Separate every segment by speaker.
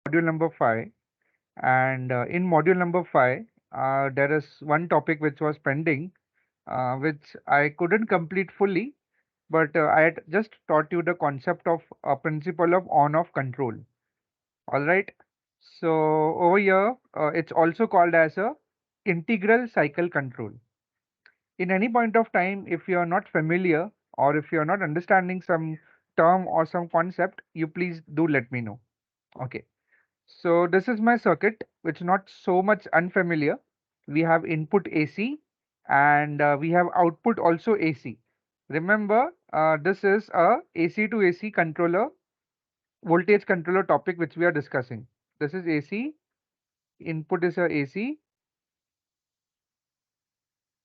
Speaker 1: module number 5. And in module number 5, there is one topic which was pending, which I couldn't complete fully, but I had just taught you the concept of a principle of on-off control. All right. So over here, it's also called as a integral cycle control. In any point of time, if you are not familiar or if you are not understanding some term or some concept, you please do let me know. Okay. So this is my circuit, which is not so much unfamiliar. We have input AC and we have output also AC. Remember, this is a AC to AC controller, voltage controller topic which we are discussing. This is AC, input is a AC,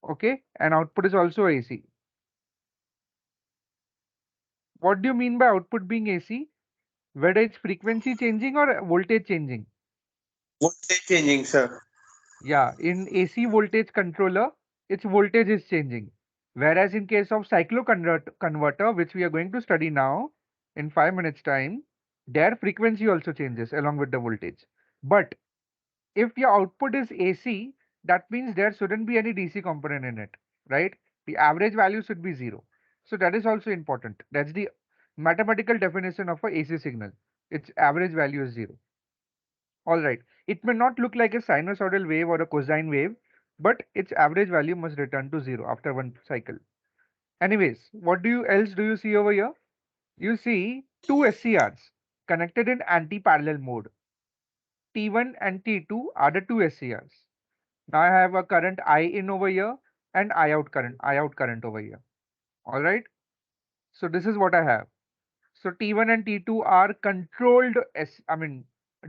Speaker 1: okay, and output is also AC. What do you mean by output being AC? Whether it's frequency changing or voltage changing?
Speaker 2: Voltage changing, sir.
Speaker 1: Yeah, in AC voltage controller, its voltage is changing. Whereas in case of converter, which we are going to study now in 5 minutes time, their frequency also changes along with the voltage. But if your output is AC, that means there shouldn't be any DC component in it, right? The average value should be zero. So that is also important. That's the mathematical definition of a AC signal. Its average value is zero. All right. It may not look like a sinusoidal wave or a cosine wave, but its average value must return to zero after one cycle. Anyways, what do you else do you see over here? You see two SCRs connected in anti-parallel mode. T1 and T2 are the two SCRs. Now I have a current I in over here and I out current over here. All right. So this is what I have. So T1 and T2 are controlled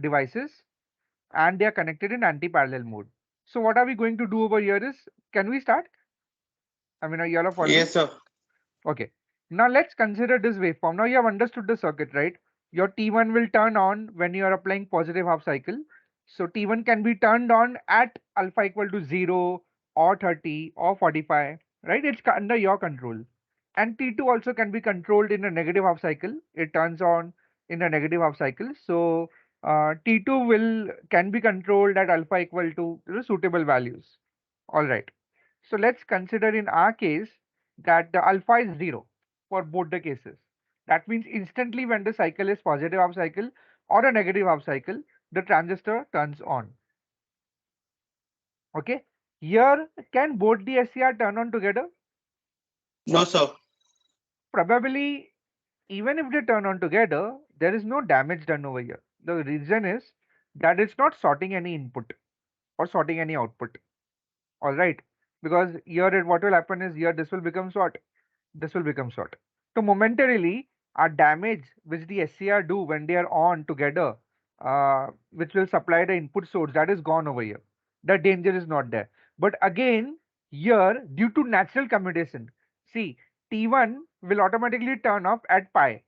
Speaker 1: devices and they are connected in anti-parallel mode. So what are we going to do over here is, can we start? Are you all following?
Speaker 2: Yes, sir.
Speaker 1: Okay. Now let's consider this waveform. Now you have understood the circuit, right? Your T1 will turn on when you are applying positive half cycle. So T1 can be turned on at alpha equal to 0 or 30 or 45, right? It's under your control. And T2 also can be controlled in a negative half cycle. It turns on in a negative half cycle. So T2 will can be controlled at alpha equal to the suitable values. All right. So let's consider in our case that the alpha is 0 for both the cases. That means instantly when the cycle is positive half cycle or a negative half cycle, the transistor turns on. Okay. Here, can both the SCR turn on together?
Speaker 2: No, sir.
Speaker 1: Probably, even if they turn on together, there is no damage done over here. The reason is that it's not sorting any input or sorting any output. All right. Because here what will happen is here this will become short, this will become short. So momentarily, our damage which the SCR do when they are on together, which will supply the input source, that is gone over here. The danger is not there. But again, here due to natural commutation, see T1 will automatically turn off at pi,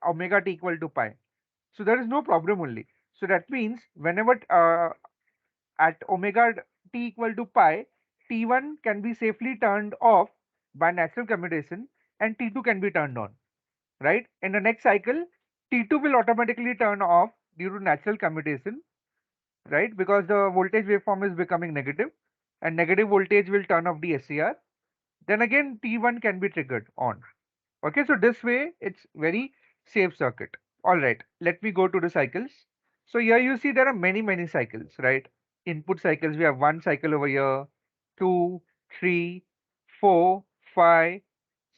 Speaker 1: omega t equal to pi. So there is no problem only. So that means whenever at omega t equal to pi, T1 can be safely turned off by natural commutation and T2 can be turned on, right? In the next cycle, T2 will automatically turn off due to natural commutation, right? Because the voltage waveform is becoming negative and negative voltage will turn off the SCR. Then again, T1 can be triggered on. Okay, so this way it's very safe circuit. All right, let me go to the cycles. So here you see there are many cycles, right? Input cycles, we have one cycle over here, two, three, four, five,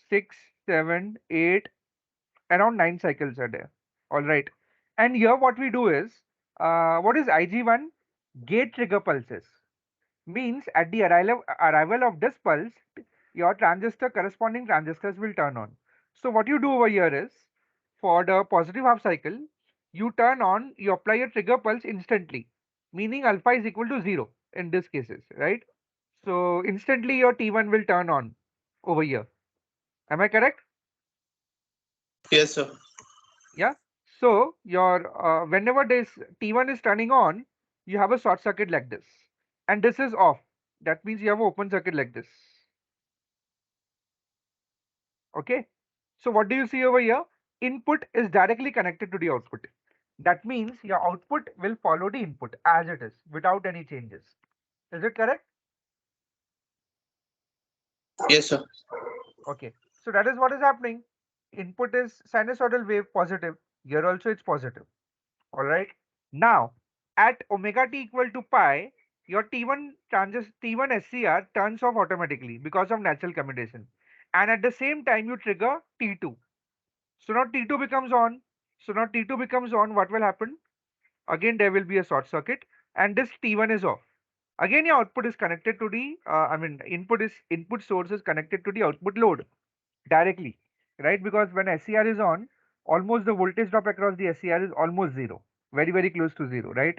Speaker 1: six, seven, eight, around nine cycles are there. All right. And here what we do is, what is IG1? Gate trigger pulses. Means at the arrival of this pulse, your corresponding transistors will turn on. So what you do over here is, for the positive half cycle, you apply a trigger pulse instantly, meaning alpha is equal to 0 in this cases, right? So instantly your T1 will turn on over here. Am I correct?
Speaker 2: Yes, sir.
Speaker 1: Yeah. So your whenever this T1 is turning on, you have a short circuit like this, and this is off. That means you have an open circuit like this. Okay. So what do you see over here? Input is directly connected to the output. That means your output will follow the input as it is without any changes. Is it correct?
Speaker 2: Yes, sir.
Speaker 1: Okay. So that is what is happening. Input is sinusoidal wave positive. Here also it's positive. All right. Now, at omega t equal to pi, your T1 SCR turns off automatically because of natural commutation. And at the same time, you trigger T2. So now T2 becomes on. So now T2 becomes on. What will happen? Again, there will be a short circuit, and this T1 is off. Again, your output is connected to the, input source is connected to the output load directly, right? Because when SCR is on, almost the voltage drop across the SCR is almost zero, very, very close to zero, right?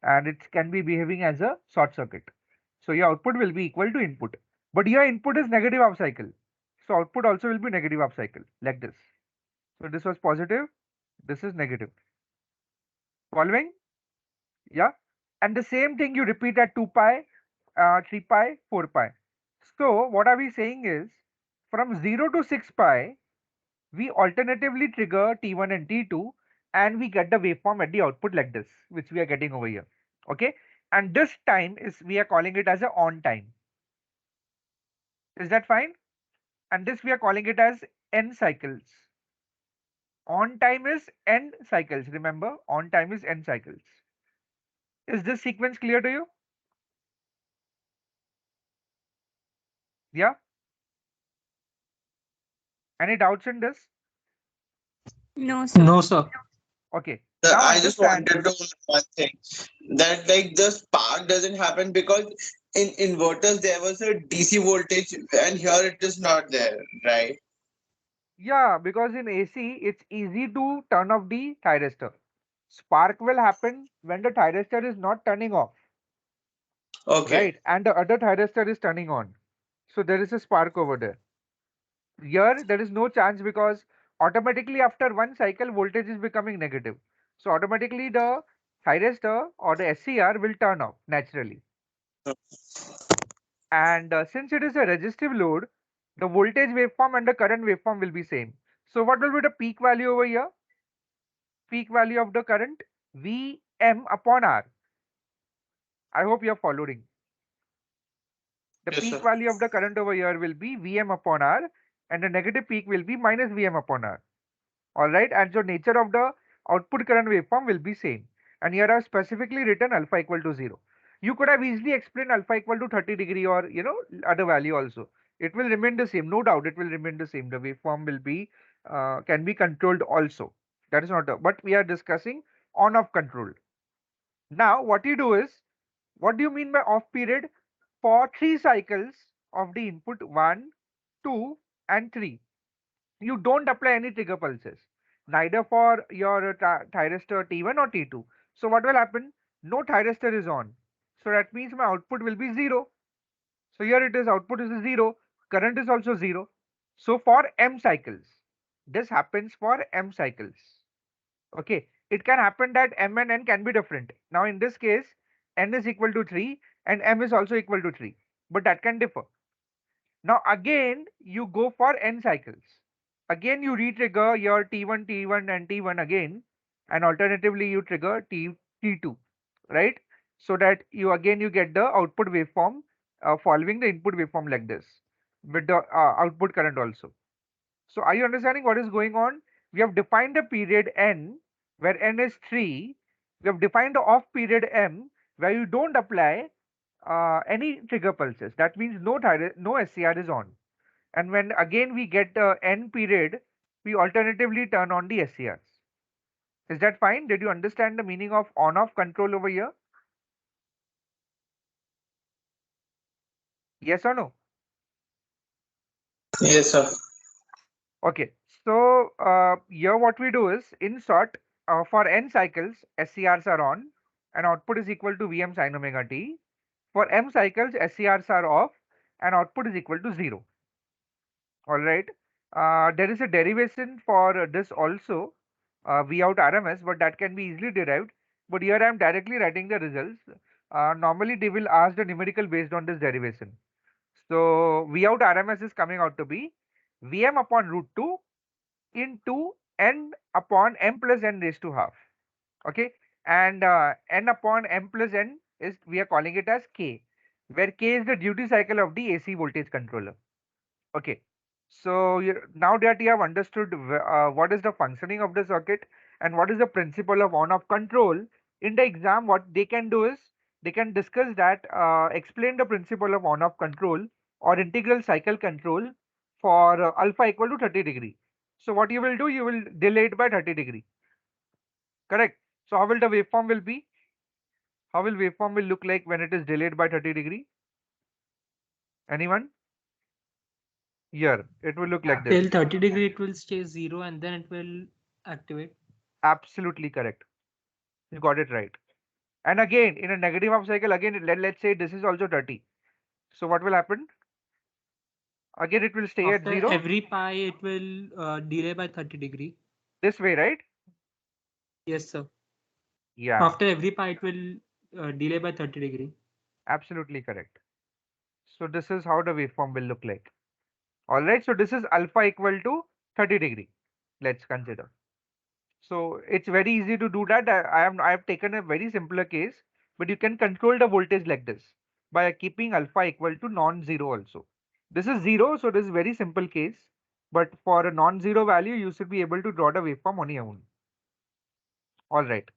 Speaker 1: And it can be behaving as a short circuit. So your output will be equal to input. But your input is negative half cycle. So output also will be negative half cycle, like this. So this was positive, this is negative. Following? Yeah. And the same thing you repeat at 2 pi, 3 pi, 4 pi. So what are we saying is, from 0 to 6 pi, we alternatively trigger T1 and T2, and we get the waveform at the output like this, which we are getting over here. Okay. And this time is, we are calling it as a on time. Is that fine? And this we are calling it as n cycles. On time is n cycles. Remember, on time is n cycles. Is this sequence clear to you? Yeah. Any doubts in this?
Speaker 3: No, sir.
Speaker 4: No, sir.
Speaker 1: Okay.
Speaker 2: Sir,
Speaker 1: Now
Speaker 2: I just
Speaker 1: understand.
Speaker 2: wanted to know one thing, that like the spark doesn't happen because in inverters there was a DC voltage and here it is not there, right?
Speaker 1: Yeah, because in AC, it's easy to turn off the thyristor. Spark will happen when the thyristor is not turning off,
Speaker 2: Okay.
Speaker 1: right? And the other thyristor is turning on. So there is a spark over there. Here, there is no chance because automatically after one cycle, voltage is becoming negative. So automatically the thyristor or the SCR will turn off naturally. And since it is a resistive load, the voltage waveform and the current waveform will be same. So what will be the peak value over here? Peak value of the current Vm upon R. I hope you are following. The
Speaker 2: Yes,
Speaker 1: peak
Speaker 2: sir.
Speaker 1: value of the current over here will be Vm upon R, and the negative peak will be minus Vm upon R. All right, and so nature of the output current waveform will be same. And here I've specifically written alpha equal to 0. You could have easily explained alpha equal to 30 degree or other value also. It will remain the same, no doubt. It will remain the same. The waveform will be can be controlled also. That is not a, but we are discussing on-off control. Now, what you do is, what do you mean by off period? For 3 cycles of the input 1, 2, and 3, you don't apply any trigger pulses, neither for your thyristor T1 or T2. So what will happen? No thyristor is on. So that means my output will be 0. So here it is, output is 0, current is also 0. So for m cycles, this happens for m cycles. Okay, it can happen that m and n can be different. Now in this case, n is equal to 3 and m is also equal to 3, but that can differ. Now again, you go for n cycles. Again, you re-trigger your T1, T1 and T1 again, and alternatively you trigger T2, right? So that you get the output waveform following the input waveform like this, with the output current also. So are you understanding what is going on? We have defined a period n where n is 3. We have defined the off period m where you don't apply any trigger pulses. That means no SCR is on. And when again we get the n period, we alternatively turn on the SCRs. Is that fine? Did you understand the meaning of on-off control over here? Yes or no?
Speaker 2: Yes, sir.
Speaker 1: Okay. So here what we do is, in short, for n cycles, SCRs are on and output is equal to Vm sin omega t. For m cycles, SCRs are off and output is equal to 0. All right. There is a derivation for this also, V out RMS, but that can be easily derived. But here I am directly writing the results. Normally they will ask the numerical based on this derivation. So V out RMS is coming out to be Vm upon root 2 into n upon m plus n raised to half. Okay, and n upon m plus n is, we are calling it as k, where k is the duty cycle of the AC voltage controller. Okay, so now that you have understood what is the functioning of the circuit and what is the principle of on-off control, in the exam what they can do is they can discuss that, explain the principle of on-off control or integral cycle control for alpha equal to 30 degree. So what you will do, you will delay it by 30 degree, correct? So how will the waveform will be? How will waveform will look like when it is delayed by 30 degree? Anyone? Here, it will look like this.
Speaker 4: Till 30 degree, it will stay 0 and then it will activate.
Speaker 1: Absolutely correct. You got it right. And again, in a negative half cycle, again, let's say this is also 30. So what will happen? Again, it will stay at
Speaker 4: After
Speaker 1: 0
Speaker 4: every pi, it will delay by 30 degree.
Speaker 1: this way, right?
Speaker 4: Yes, sir.
Speaker 1: Yeah,
Speaker 4: After every pi, it will delay by 30 degree.
Speaker 1: absolutely correct. So this is how the waveform will look like. All right. So this is alpha equal to 30 degree. Let's consider. So it's very easy to do that. I have taken a very simpler case, but you can control the voltage like this by keeping alpha equal to non-zero also. This is 0, so this is very simple case. But for a non-zero value, you should be able to draw the waveform on your own. All right.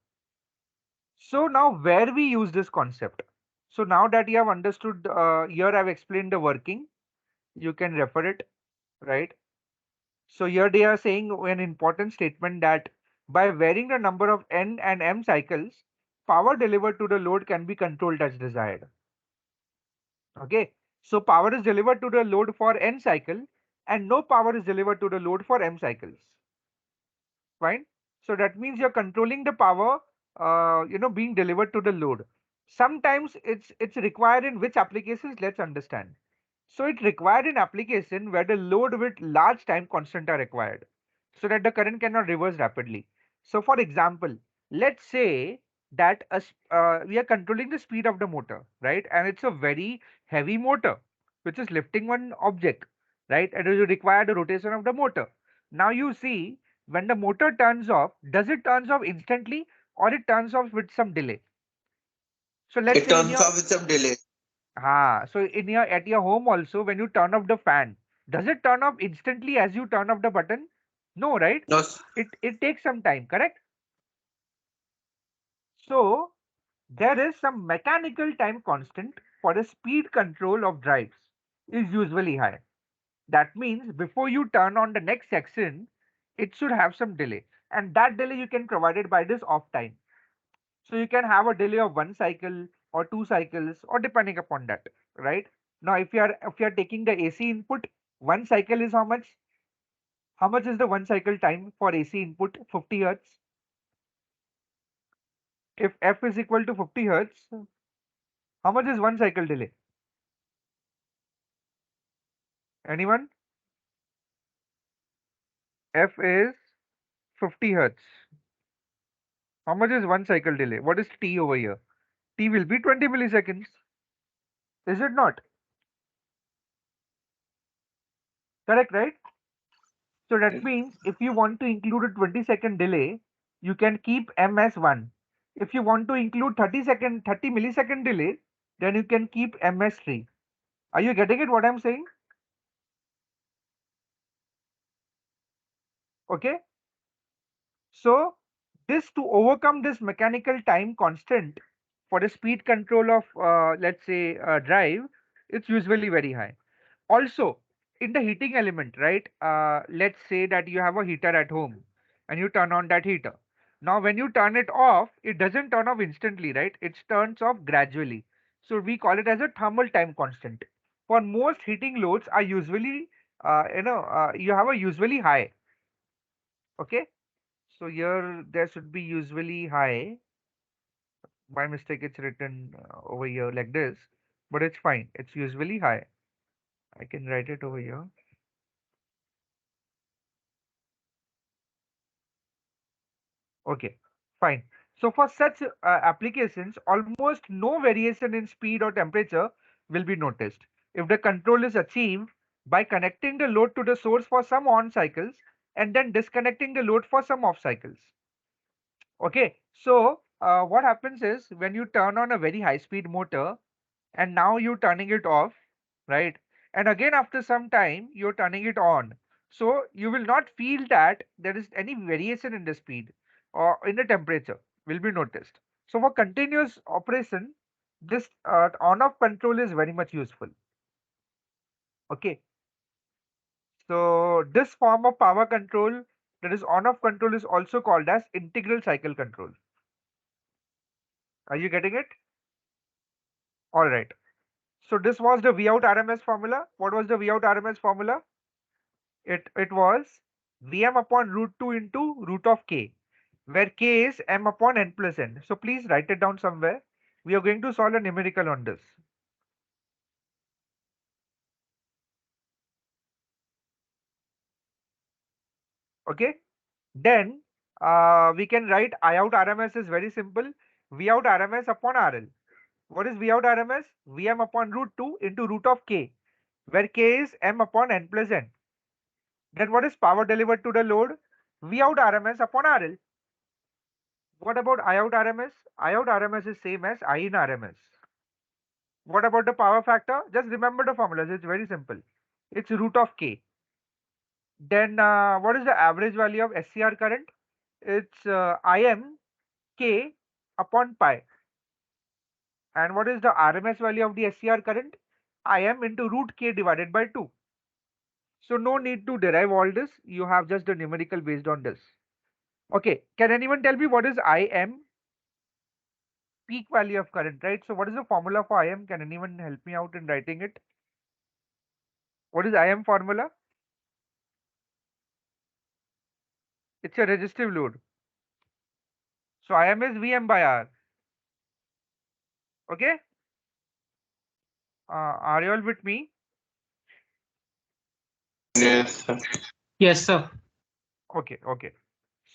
Speaker 1: So now where we use this concept? So now that you have understood, here I've explained the working. You can refer it, right? So here they are saying an important statement that by varying the number of n and m cycles, power delivered to the load can be controlled as desired. Okay, so power is delivered to the load for n cycle and no power is delivered to the load for m cycles. Fine. So that means you're controlling the power, being delivered to the load. Sometimes it's required in which applications? Let's understand. So it's required in application where the load with large time constant are required, so that the current cannot reverse rapidly. So for example, let's say that we are controlling the speed of the motor, right? And it's a very heavy motor, which is lifting one object, right? And it will require the rotation of the motor. Now you see, when the motor turns off, does it turns off instantly or it turns off with some delay? So let's
Speaker 2: It
Speaker 1: say in
Speaker 2: turns
Speaker 1: your
Speaker 2: off with some delay.
Speaker 1: so in your at your home also, when you turn off the fan, does it turn off instantly as you turn off the button? No, right?
Speaker 2: No,
Speaker 1: It takes some time, correct? So there is some mechanical time constant for the speed control of drives is usually high. That means before you turn on the next section, it should have some delay, and that delay you can provide it by this off time. So you can have a delay of 1 cycle or 2 cycles, or depending upon that, right? Now, if you are taking the AC input, 1 cycle is how much? How much is the 1 cycle time for AC input? 50 hertz. If F is equal to 50 hertz, how much is 1 cycle delay? Anyone? F is 50 hertz. How much is 1 cycle delay? What is T over here? T will be 20 milliseconds. Is it not? Correct, right? So that means if you want to include a 20-second delay, you can keep M as 1. If you want to include 30 millisecond delay, then you can keep M as 3. Are you getting it what I'm saying? Okay. So this, to overcome this mechanical time constant for the speed control of, let's say, drive, it's usually very high. Also, in the heating element, right? Let's say that you have a heater at home and you turn on that heater. Now, when you turn it off, it doesn't turn off instantly, right? It turns off gradually. So we call it as a thermal time constant. For most heating loads are usually, you have a usually high. Okay. So here there should be usually high. By mistake, it's written over here like this, but it's fine. It's usually high. I can write it over here. Okay, fine. So for such applications, almost no variation in speed or temperature will be noticed if the control is achieved by connecting the load to the source for some on cycles and then disconnecting the load for some off cycles. Okay, So what happens is when you turn on a very high speed motor and now you're turning it off, right? And again after some time you're turning it on. So you will not feel that there is any variation in the speed or in the temperature will be noticed. So for continuous operation, this on-off control is very much useful. Okay. So this form of power control, that is on-off control, is also called as integral cycle control. Are you getting it? All right. So this was the V out RMS formula. What was the V out RMS formula? It was Vm upon root 2 into root of k, where k is m upon n plus n. So please write it down somewhere. We are going to solve a numerical on this. Okay. Then we can write I out RMS is very simple. V out RMS upon RL. What is V out RMS? Vm upon root 2 into root of k, where k is m upon n plus n. Then what is power delivered to the load? V out RMS upon RL. What about I out RMS? I out RMS is same as I in RMS. What about the power factor? Just remember the formulas. It's very simple. It's root of k. Then what is the average value of SCR current? It's Im k upon pi. And what is the RMS value of the SCR current? Im into root k divided by 2. So no need to derive all this. You have just the numerical based on this. Okay. Can anyone tell me what is Im? Peak value of current, right? So what is the formula for Im? Can anyone help me out in writing it? What is Im formula? It's a resistive load. So Im is Vm by R. Okay. Are you all with me?
Speaker 2: Yes, sir.
Speaker 4: Yes, sir.
Speaker 1: Okay. Okay.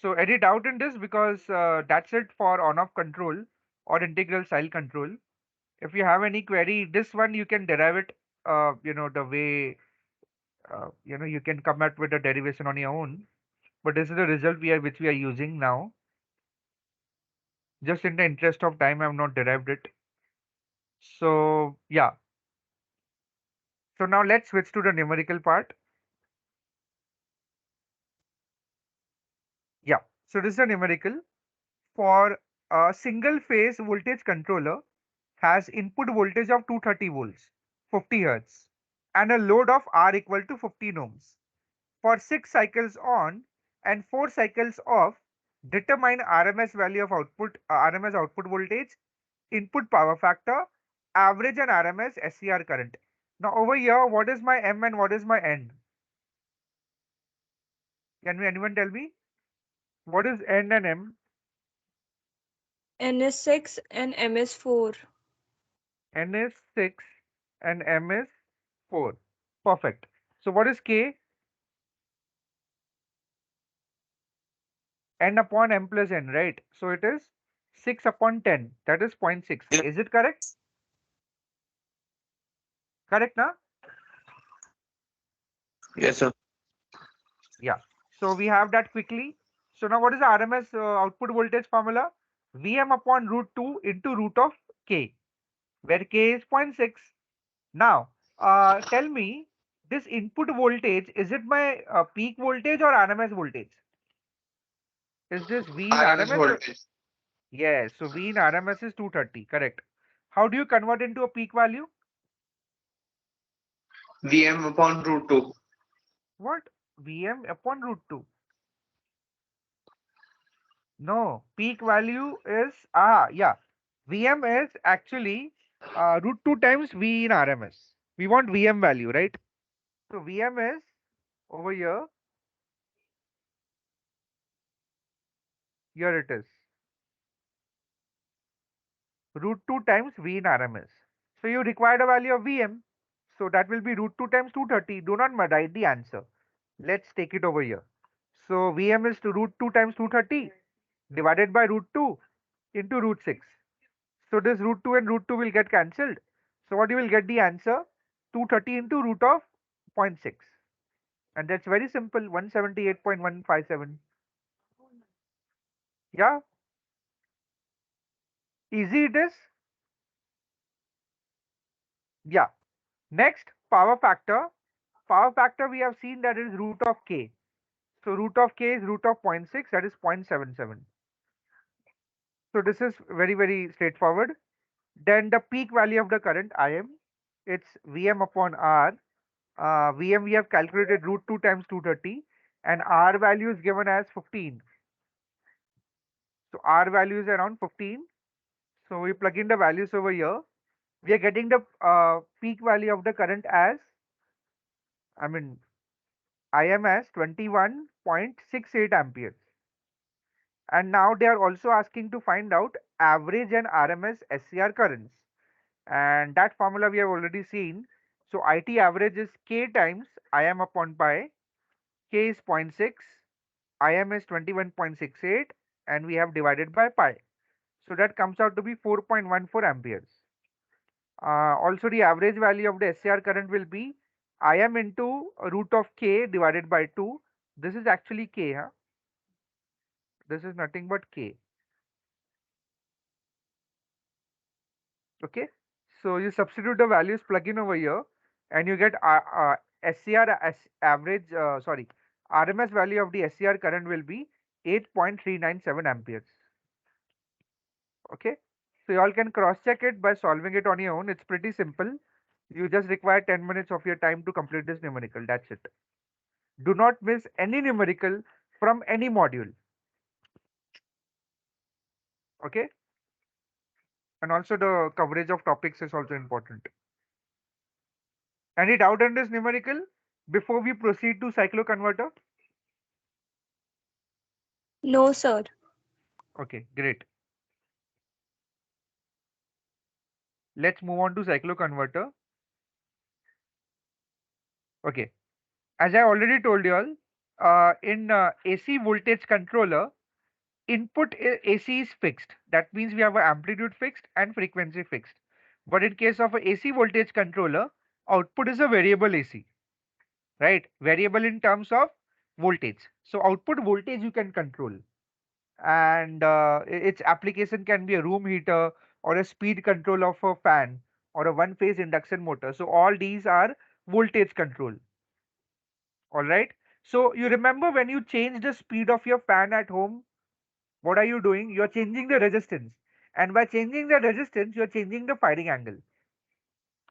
Speaker 1: So any doubt in this? Because that's it for on-off control or integral style control. If you have any query, this one you can derive it. The way you can come up with a derivation on your own. But this is the result which we are using now. Just in the interest of time, I have not derived it. So yeah. So now let's switch to the numerical part. Yeah. So this is a numerical for a single phase voltage controller has input voltage of 230 volts, 50 hertz, and a load of R equal to 15 ohms. For 6 cycles on and 4 cycles off, determine RMS value of output, RMS output voltage, input power factor, average and RMS SCR current. Now over here, what is my M and what is my N? Can anyone tell me? What is N and M?
Speaker 3: N is 6 and M is 4.
Speaker 1: N is 6 and M is 4. Perfect. So what is K? N upon M plus N, right? So it is 6 upon 10. That is 0.6.
Speaker 2: Yeah.
Speaker 1: Is it correct? Correct, na?
Speaker 2: Yes, sir.
Speaker 1: Yeah. So we have that quickly. So now what is the RMS output voltage formula? Vm upon root 2 into root of K, where K is 0.6. Now, tell me, this input voltage, is it my peak voltage or RMS voltage? Is this V in
Speaker 2: RMS
Speaker 1: RMS?
Speaker 2: voltage.
Speaker 1: Yes, so V in RMS is 230, correct. How do you convert into a peak value?
Speaker 2: Vm upon root 2.
Speaker 1: What? Vm upon root 2. No, peak value is, yeah. Vm is actually root 2 times V in RMS. We want Vm value, right? So Vm is over here. Here it is. Root 2 times V in RMS. So you required a value of Vm. So that will be root 2 times 230. Do not write the answer. Let's take it over here. So Vm is to root 2 times 230 divided by root 2 into root 6. So this root 2 and root 2 will get cancelled. So what you will get the answer? 230 into root of 0.6. And that's very simple, 178.157. Yeah. Easy it is. Yeah. Next, power factor. Power factor, we have seen that is root of k. So root of k is root of 0.6, that is 0.77. So this is very, very straightforward. Then the peak value of the current, Im, it's Vm upon R. Vm we have calculated root 2 times 230, and R value is given as 15. So R value is around 15. So we plug in the values over here. We are getting the peak value of the current as, I mean, Im as 21.68 amperes. And now they are also asking to find out average and RMS SCR currents. And that formula we have already seen. So IT average is K times Im upon pi. K is 0.6, Im is 21.68, and we have divided by pi. So that comes out to be 4.14 amperes. Also, the average value of the SCR current will be Im into root of K divided by 2. This is actually K, huh? This is nothing but K. Okay. So you substitute the values, plug in over here, and you get SCR average, sorry, RMS value of the SCR current will be 8.397 amperes. Okay. So you all can cross check it by solving it on your own. It's pretty simple. You just require 10 minutes of your time to complete this numerical. That's it. Do not miss any numerical from any module. Okay. And also the coverage of topics is also important. Any doubt on this numerical before we proceed to cycloconverter?
Speaker 3: No, sir.
Speaker 1: Okay, great. Let's move on to cycloconverter. Okay, as I already told you all, in AC voltage controller, input AC is fixed. That means we have an amplitude fixed and frequency fixed. But in case of a AC voltage controller, output is a variable AC, right? Variable in terms of voltage. So output voltage you can control, and its application can be a room heater or a speed control of a fan or a one phase induction motor. So all these are voltage control. All right. So you remember when you change the speed of your fan at home, what are you doing? You're changing the resistance, and by changing the resistance you're changing the firing angle.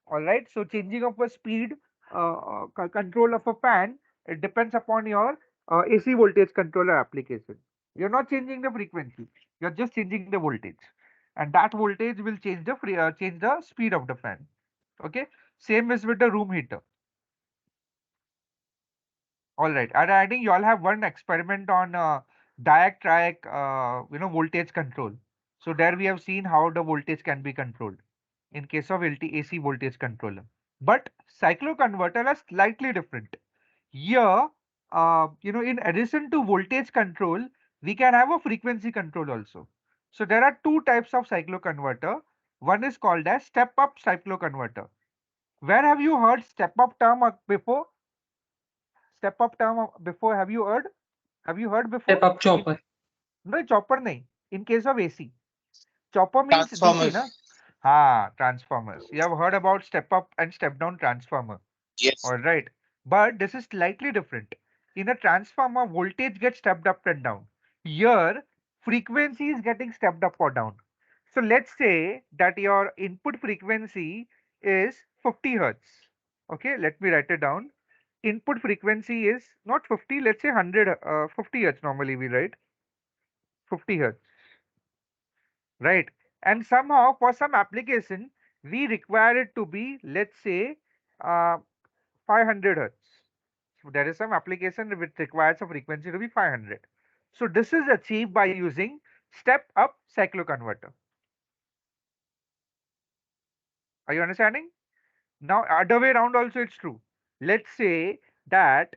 Speaker 1: All right. So changing of a speed, control of a fan, it depends upon your AC voltage controller application. You're not changing the frequency. You're just changing the voltage, and that voltage will change the change the speed of the fan. Okay. Same is with the room heater. All right. And I think you all have one experiment on diac-triac, voltage control. So there we have seen how the voltage can be controlled in case of AC voltage controller. But cycloconverter are slightly different. Here, in addition to voltage control, we can have a frequency control also. So there are two types of cycloconverter. One is called as step-up cycloconverter. Where have you heard step-up term before? Step-up term before, have you heard? Have you heard before?
Speaker 4: Step up chopper.
Speaker 1: No, chopper nahi. In case of AC. Chopper means DC, na?
Speaker 2: Transformers.
Speaker 1: Transformers. You have heard about step up and step down transformer.
Speaker 2: Yes.
Speaker 1: All right. But this is slightly different. In a transformer, voltage gets stepped up and down. Here, frequency is getting stepped up or down. So let's say that your input frequency is 50 hertz. Okay, let me write it down. Input frequency is not 50, let's say 100, 50 hertz normally we write. 50 hertz, right? And somehow for some application, we require it to be, let's say, 500 hertz. So there is some application which requires a frequency to be 500. So this is achieved by using step up cycloconverter. Are you understanding? Now, other way around also it's true. Let's say that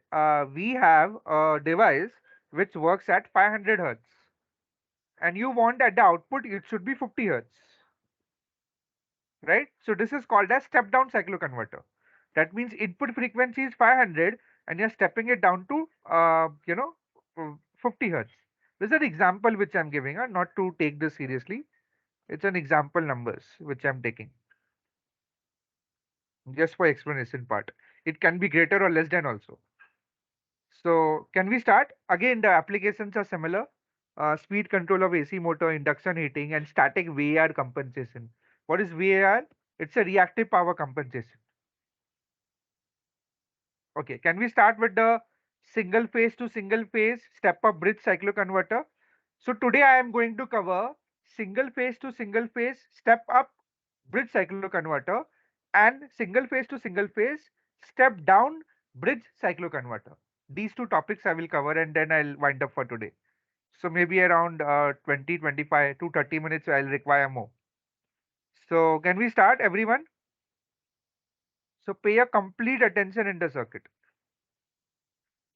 Speaker 1: we have a device which works at 500 hertz, and you want that the output it should be 50 hertz, right? So this is called as step down cycloconverter. That means input frequency is 500 and you're stepping it down to 50 hertz. This is an example which I'm giving, not to take this seriously. It's an example numbers which I'm taking just for explanation part. It can be greater or less than also. So can we start? Again, the applications are similar. Speed control of AC motor, induction heating, and static VAR compensation. What is VAR? It's a reactive power compensation. Okay, can we start with the single phase to single phase step up bridge cycloconverter? So today I am going to cover single phase to single phase step up bridge cycloconverter and single phase to single phase step down bridge cycloconverter. These two topics I will cover and then I'll wind up for today. So maybe around 20, 25 to 30 minutes I'll require more. So can we start everyone? So pay a complete attention in the circuit.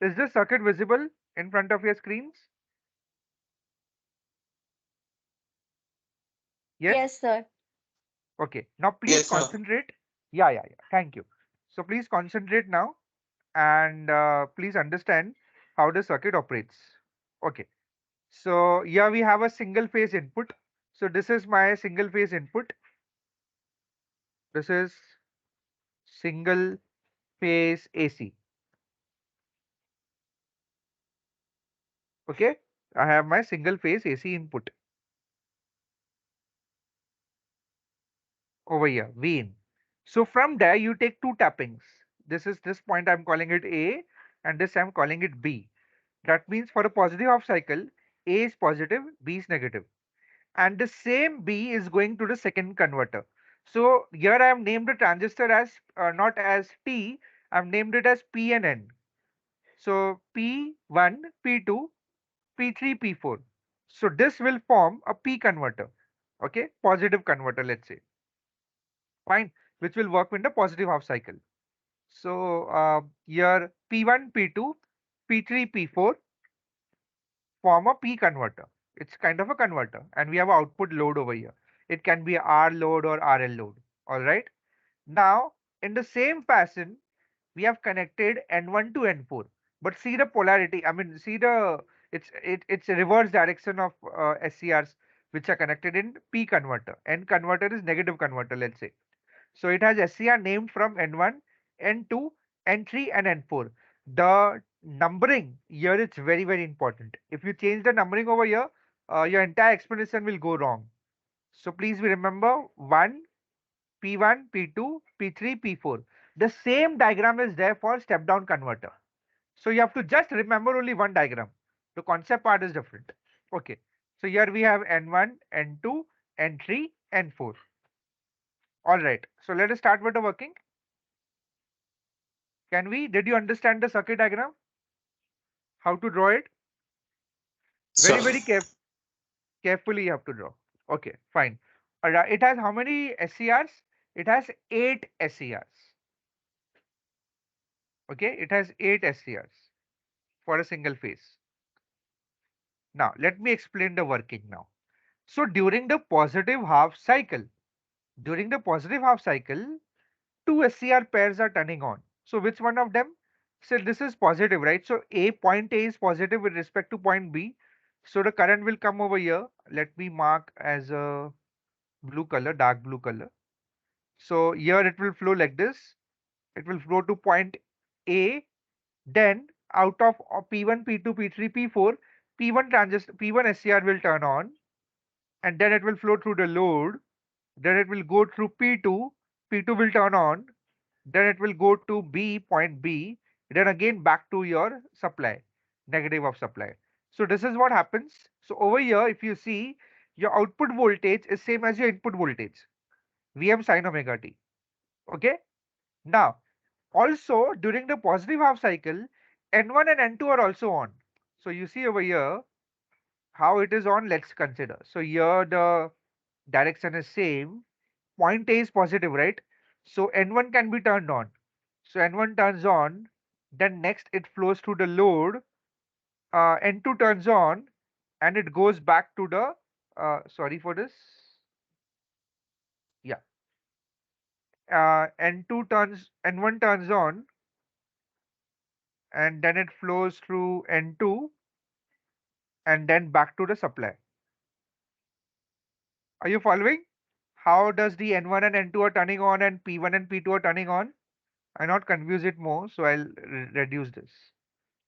Speaker 1: Is this circuit visible in front of your screens? Yes?
Speaker 3: Yes, sir.
Speaker 1: Okay. Now please
Speaker 2: Yes, sir.
Speaker 1: concentrate. Yeah. Thank you. So please concentrate now and please understand how the circuit operates. Okay. So here we have a single phase input. So this is my single phase input. This is single phase AC. Okay. I have my single phase AC input over here, V in. So from there you take two tappings. This point I'm calling it A and this I'm calling it B. That means for a positive half cycle, A is positive, B is negative. And the same B is going to the second converter. So here I have named the transistor as not as T, I've named it as P and N. So P1, P2, P3, P4. So this will form a P converter. Okay, positive converter, let's say. Fine, which will work in the positive half cycle. So here P1, P2, P3, P4 form a P converter. It's kind of a converter, and we have output load over here. It can be R load or RL load. All right. Now, in the same fashion, we have connected N1 to N4. But see the polarity. I mean, see the it's a reverse direction of SCRs which are connected in P converter. N converter is negative converter. Let's say. So it has SCR named from N1, N2, N3, and N4. The numbering here is very important. If you change the numbering over here, your entire explanation will go wrong. So please remember 1, P1, P2, P3, P4. The same diagram is there for step down converter. So you have to just remember only one diagram. The concept part is different. Okay. So here we have N1, N2, N3, N4. All right. So let us start with the working. Can we? Did you understand the circuit diagram? How to draw it?
Speaker 2: Sir.
Speaker 1: Very carefully you have to draw. Okay, fine. Alright, it has how many SCRs? It has 8 SCRs. Okay, it has 8 SCRs for a single phase. Now, let me explain the working now. So during the positive half cycle, two SCR pairs are turning on. So which one of them? So this is positive, right? So point A is positive with respect to point B. So the current will come over here. Let me mark as a blue color, dark blue color. So here it will flow like this. It will flow to point A. Then out of P1, P2, P3, P4, P1 SCR will turn on, and then it will flow through the load. Then it will go through P2. P2 will turn on. Then it will go to point B, then again back to your supply, negative of supply. So this is what happens. So over here, if you see, your output voltage is same as your input voltage, Vm sin omega t. Okay. Now, also during the positive half cycle, N1 and N2 are also on. So you see over here how it is on. Let's consider. So here the direction is same. Point A is positive, right? So N1 can be turned on. So N1 turns on, then next it flows to the load, N2 turns on, and it goes back to the, sorry for this, yeah, N1 turns on, and then it flows through N2, and then back to the supply. Are you following? How does the N1 and N2 are turning on and P1 and P2 are turning on? I'll not confuse it more, so I'll reduce this.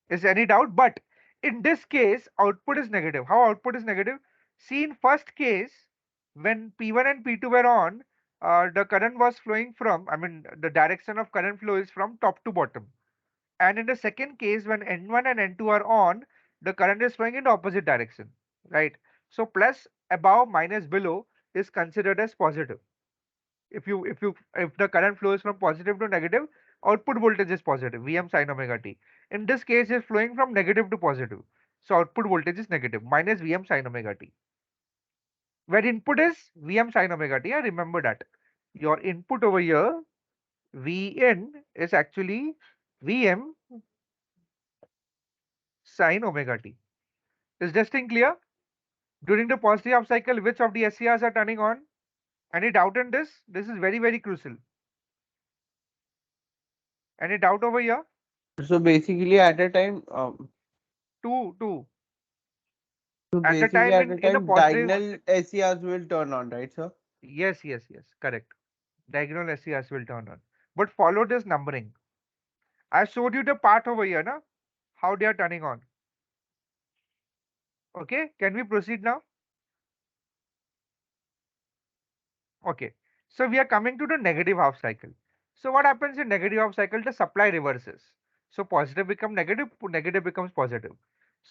Speaker 1: Is any doubt? But in this case, output is negative. How output is negative? See, in first case, when P1 and P2 were on, the current was flowing from, I mean, the direction of current flow is from top to bottom. And in the second case, when N1 and N2 are on, the current is flowing in the opposite direction, right? So plus above minus below is considered as positive. If the current flows from positive to negative, output voltage is positive, Vm sin omega t. In this case, is flowing from negative to positive, so output voltage is negative minus Vm sin omega t. Where input is Vm sin omega t, remember that your input over here, Vn, is actually Vm sin omega t. Is this thing clear? During the positive half cycle, which of the SCRs are turning on? Any doubt in this? This is very, very crucial. Any doubt over here?
Speaker 5: So basically, at a time,
Speaker 1: Two.
Speaker 5: so
Speaker 1: At the
Speaker 5: basically
Speaker 1: time
Speaker 5: at a
Speaker 1: in the
Speaker 5: time,
Speaker 1: positive.
Speaker 5: diagonal SCRs will turn on, right, sir?
Speaker 1: Yes, correct. Diagonal SCRs will turn on. But follow this numbering. I showed you the part over here, na? How they are turning on. Okay, can we proceed now? Okay, so we are coming to the negative half cycle. So what happens in negative half cycle? The supply reverses. So positive become negative, negative becomes positive.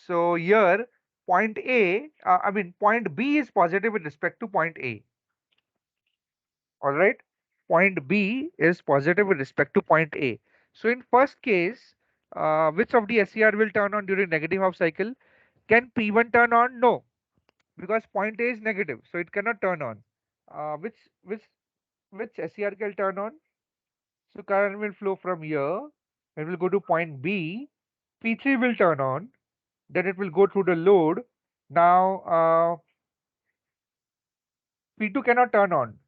Speaker 1: So here point A, I mean point B is positive with respect to point A. All right, point B is positive with respect to point A. So in first case, which of the SCR will turn on during negative half cycle? Can P1 turn on? No, because point A is negative, so it cannot turn on. Which SCR can turn on? So current will flow from here, it will go to point B. P3 will turn on, then it will go through the load. Now P2 cannot turn on,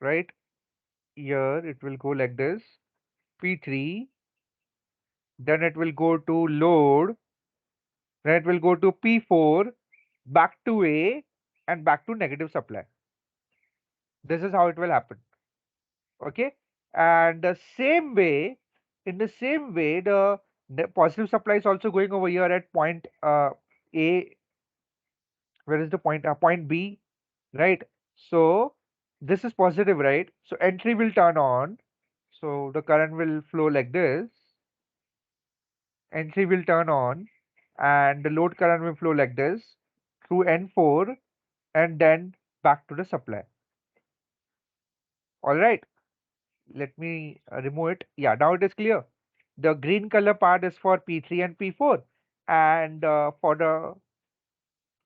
Speaker 1: right? Here it will go like this. P3, then it will go to load, then it will go to P4, back to A, and back to negative supply. This is how it will happen. Okay, and the same way, in the same way, the positive supply is also going over here at point A. Where is the point? Point B, right? So this is positive, right? So entry will turn on. So the current will flow like this. Entry will turn on, and the load current will flow like this through N4 and then back to the supply. All right, let me remove it. Yeah, now it is clear. The green color part is for P3 and P4, and for the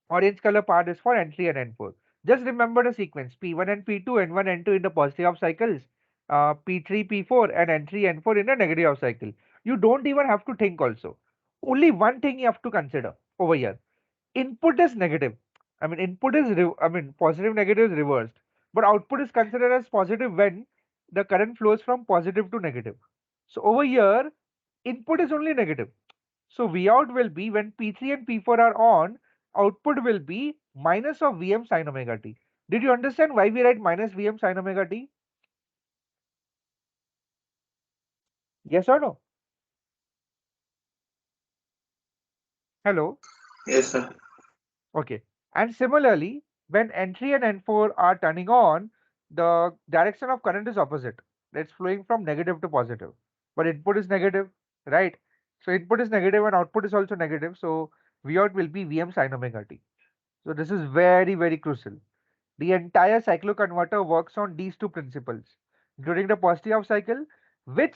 Speaker 1: orange color part is for N3 and N4. Just remember the sequence: P1 and P2, N1, N2 in the positive half cycles, P3, P4, and N3, N4 in the negative half cycle. You don't even have to think also. Only one thing you have to consider over here: input is negative. I mean, input is, positive, negative is reversed, but output is considered as positive when the current flows from positive to negative. So over here, input is only negative. So V out will be when P3 and P4 are on, output will be minus of Vm sin omega t. Did you understand why we write minus Vm sin omega t? Yes or no? Hello?
Speaker 2: Yes, sir.
Speaker 1: Okay. And similarly, when N3 and N4 are turning on, the direction of current is opposite. It's flowing from negative to positive. But input is negative, right? So input is negative and output is also negative. So V out will be Vm sin omega t. So this is very, very crucial. The entire cycloconverter works on these two principles. During the positive half cycle, which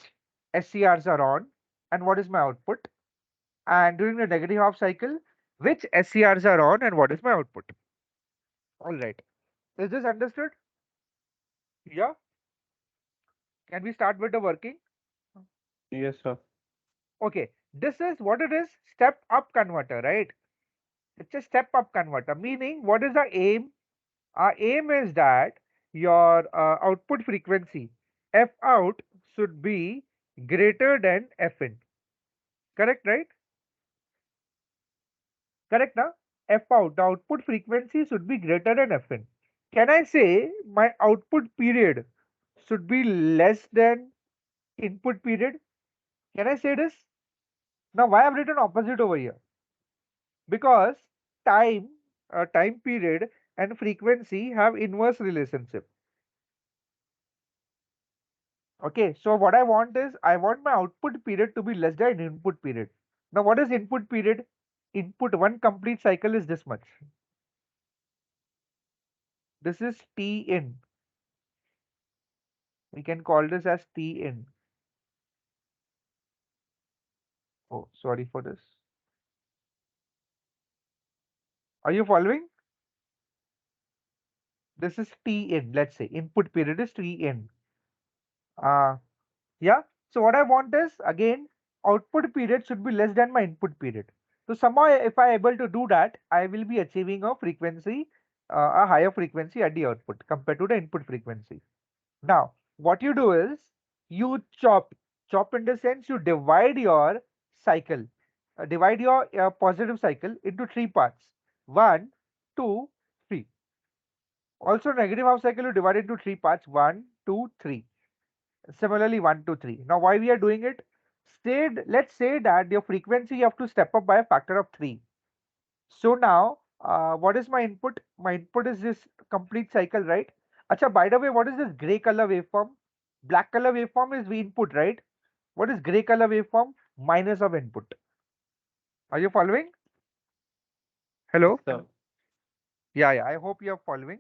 Speaker 1: SCRs are on and what is my output? And during the negative half cycle, which SCRs are on and what is my output? All right. Is this understood? Yeah. Can we start with the working?
Speaker 5: Yes, sir.
Speaker 1: Okay. This is what it is: step up converter, right? It's a step up converter, meaning what is the aim? Our aim is that your output frequency F out should be greater than F in. Correct, right? Correct now? F out, the output frequency should be greater than F in. can I say my output period should be less than input period? Can I say this? Now, why I've written opposite over here? Because time, time period and frequency have inverse relationship. Okay, so what I want is I want my output period to be less than input period. Now, what is input period? Input one complete cycle is this much. This is T in. We can call this as T in. Oh, sorry for this. Are you following? This is T in. Let's say input period is T in. Yeah. So what I want is again output period should be less than my input period. So somehow if I able to do that, I will be achieving a frequency, a higher frequency at the output compared to the input frequency. Now, what you do is you chop in the sense you divide your cycle, divide your positive cycle into three parts. One, two, three. Also, negative half cycle you divide into three parts. One, two, three. Similarly, 1 to 3. Now, why we are doing it? Let's say that your frequency you have to step up by a factor of 3. So now, what is my input? My input is this complete cycle, right? Acha, by the way, what is this gray color waveform? Black color waveform is V input, right? What is gray color waveform? Minus of input. Are you following? Hello?
Speaker 5: Sir.
Speaker 1: Yeah, I hope you are following.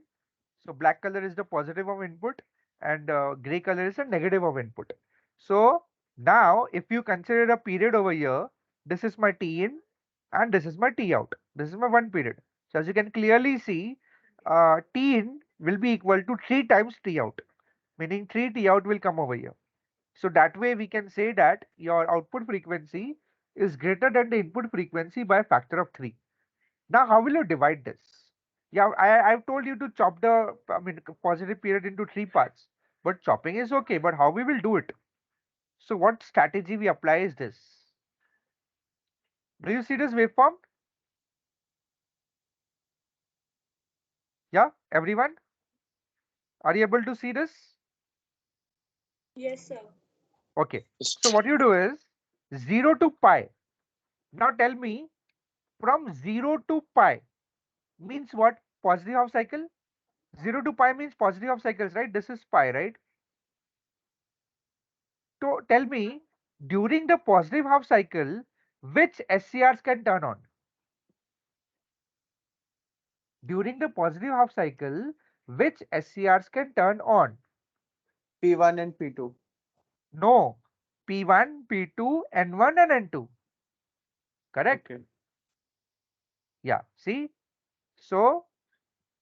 Speaker 1: So black color is the positive of input and gray color is the negative of input. So now if you consider a period over here, this is my T in and this is my T out. This is my one period. So as you can clearly see, T in will be equal to 3 times T out, meaning 3 T out will come over here. So that way we can say that your output frequency is greater than the input frequency by a factor of 3. Now, how will you divide this? Yeah, I've told you to chop the positive period into three parts. But chopping is okay, but how we will do it? So what strategy we apply is this. Do you see this waveform? Yeah, everyone? Are you able to see this?
Speaker 3: Yes, sir.
Speaker 1: Okay. So what you do is 0 to pi. Now tell me from 0 to pi means what? Positive half cycle? 0 to pi means positive half cycles, right? This is pi, right? So tell me, during the positive half cycle, which SCRs can turn on? During the positive half cycle, which SCRs can turn on?
Speaker 5: P1 and P2.
Speaker 1: No, P1, P2, N1 and N2. Correct?
Speaker 5: Okay.
Speaker 1: Yeah, see? So,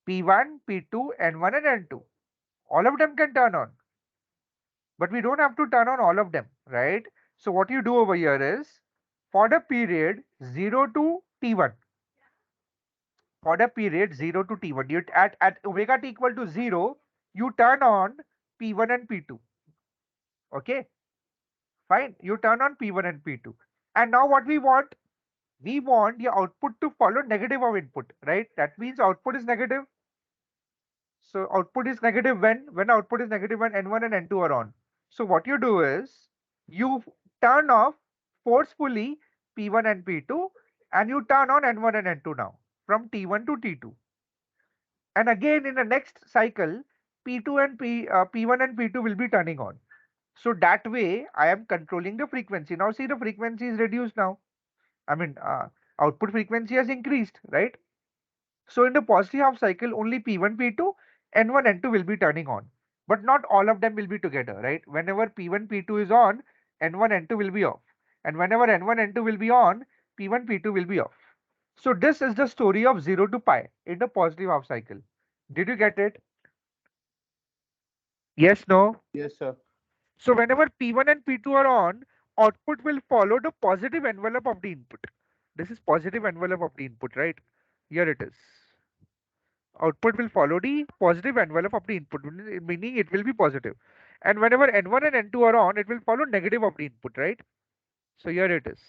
Speaker 1: P1, P2, N1 and N2. All of them can turn on. But we don't have to turn on all of them, right? So what you do over here is, for the period 0 to T1, for the period 0 to T1, you at omega t equal to 0, you turn on P1 and P2. Okay, fine. You turn on P1 and P2. And now what we want? We want the output to follow negative of input, right? That means output is negative. So output is negative when output is negative when N1 and N2 are on. So what you do is you turn off forcefully P1 and P2 and you turn on N1 and N2 now from T1 to T2. And again in the next cycle, P2 and P1 and P2 will be turning on. So that way I am controlling the frequency. Now see the frequency is reduced now. I mean output frequency has increased, right? So in the positive half cycle, only P1, P2, N1, N2 will be turning on. But not all of them will be together, right? Whenever P1, P2 is on, N1, N2 will be off. And whenever N1, N2 will be on, P1, P2 will be off. So this is the story of 0 to pi in the positive half cycle. Did you get it? Yes, no?
Speaker 5: Yes, sir.
Speaker 1: So whenever P1 and P2 are on, output will follow the positive envelope of the input. This is positive envelope of the input, right? Here it is. Output will follow the positive envelope of the input, meaning it will be positive. And whenever N1 and N2 are on, it will follow negative of the input, right? So here it is.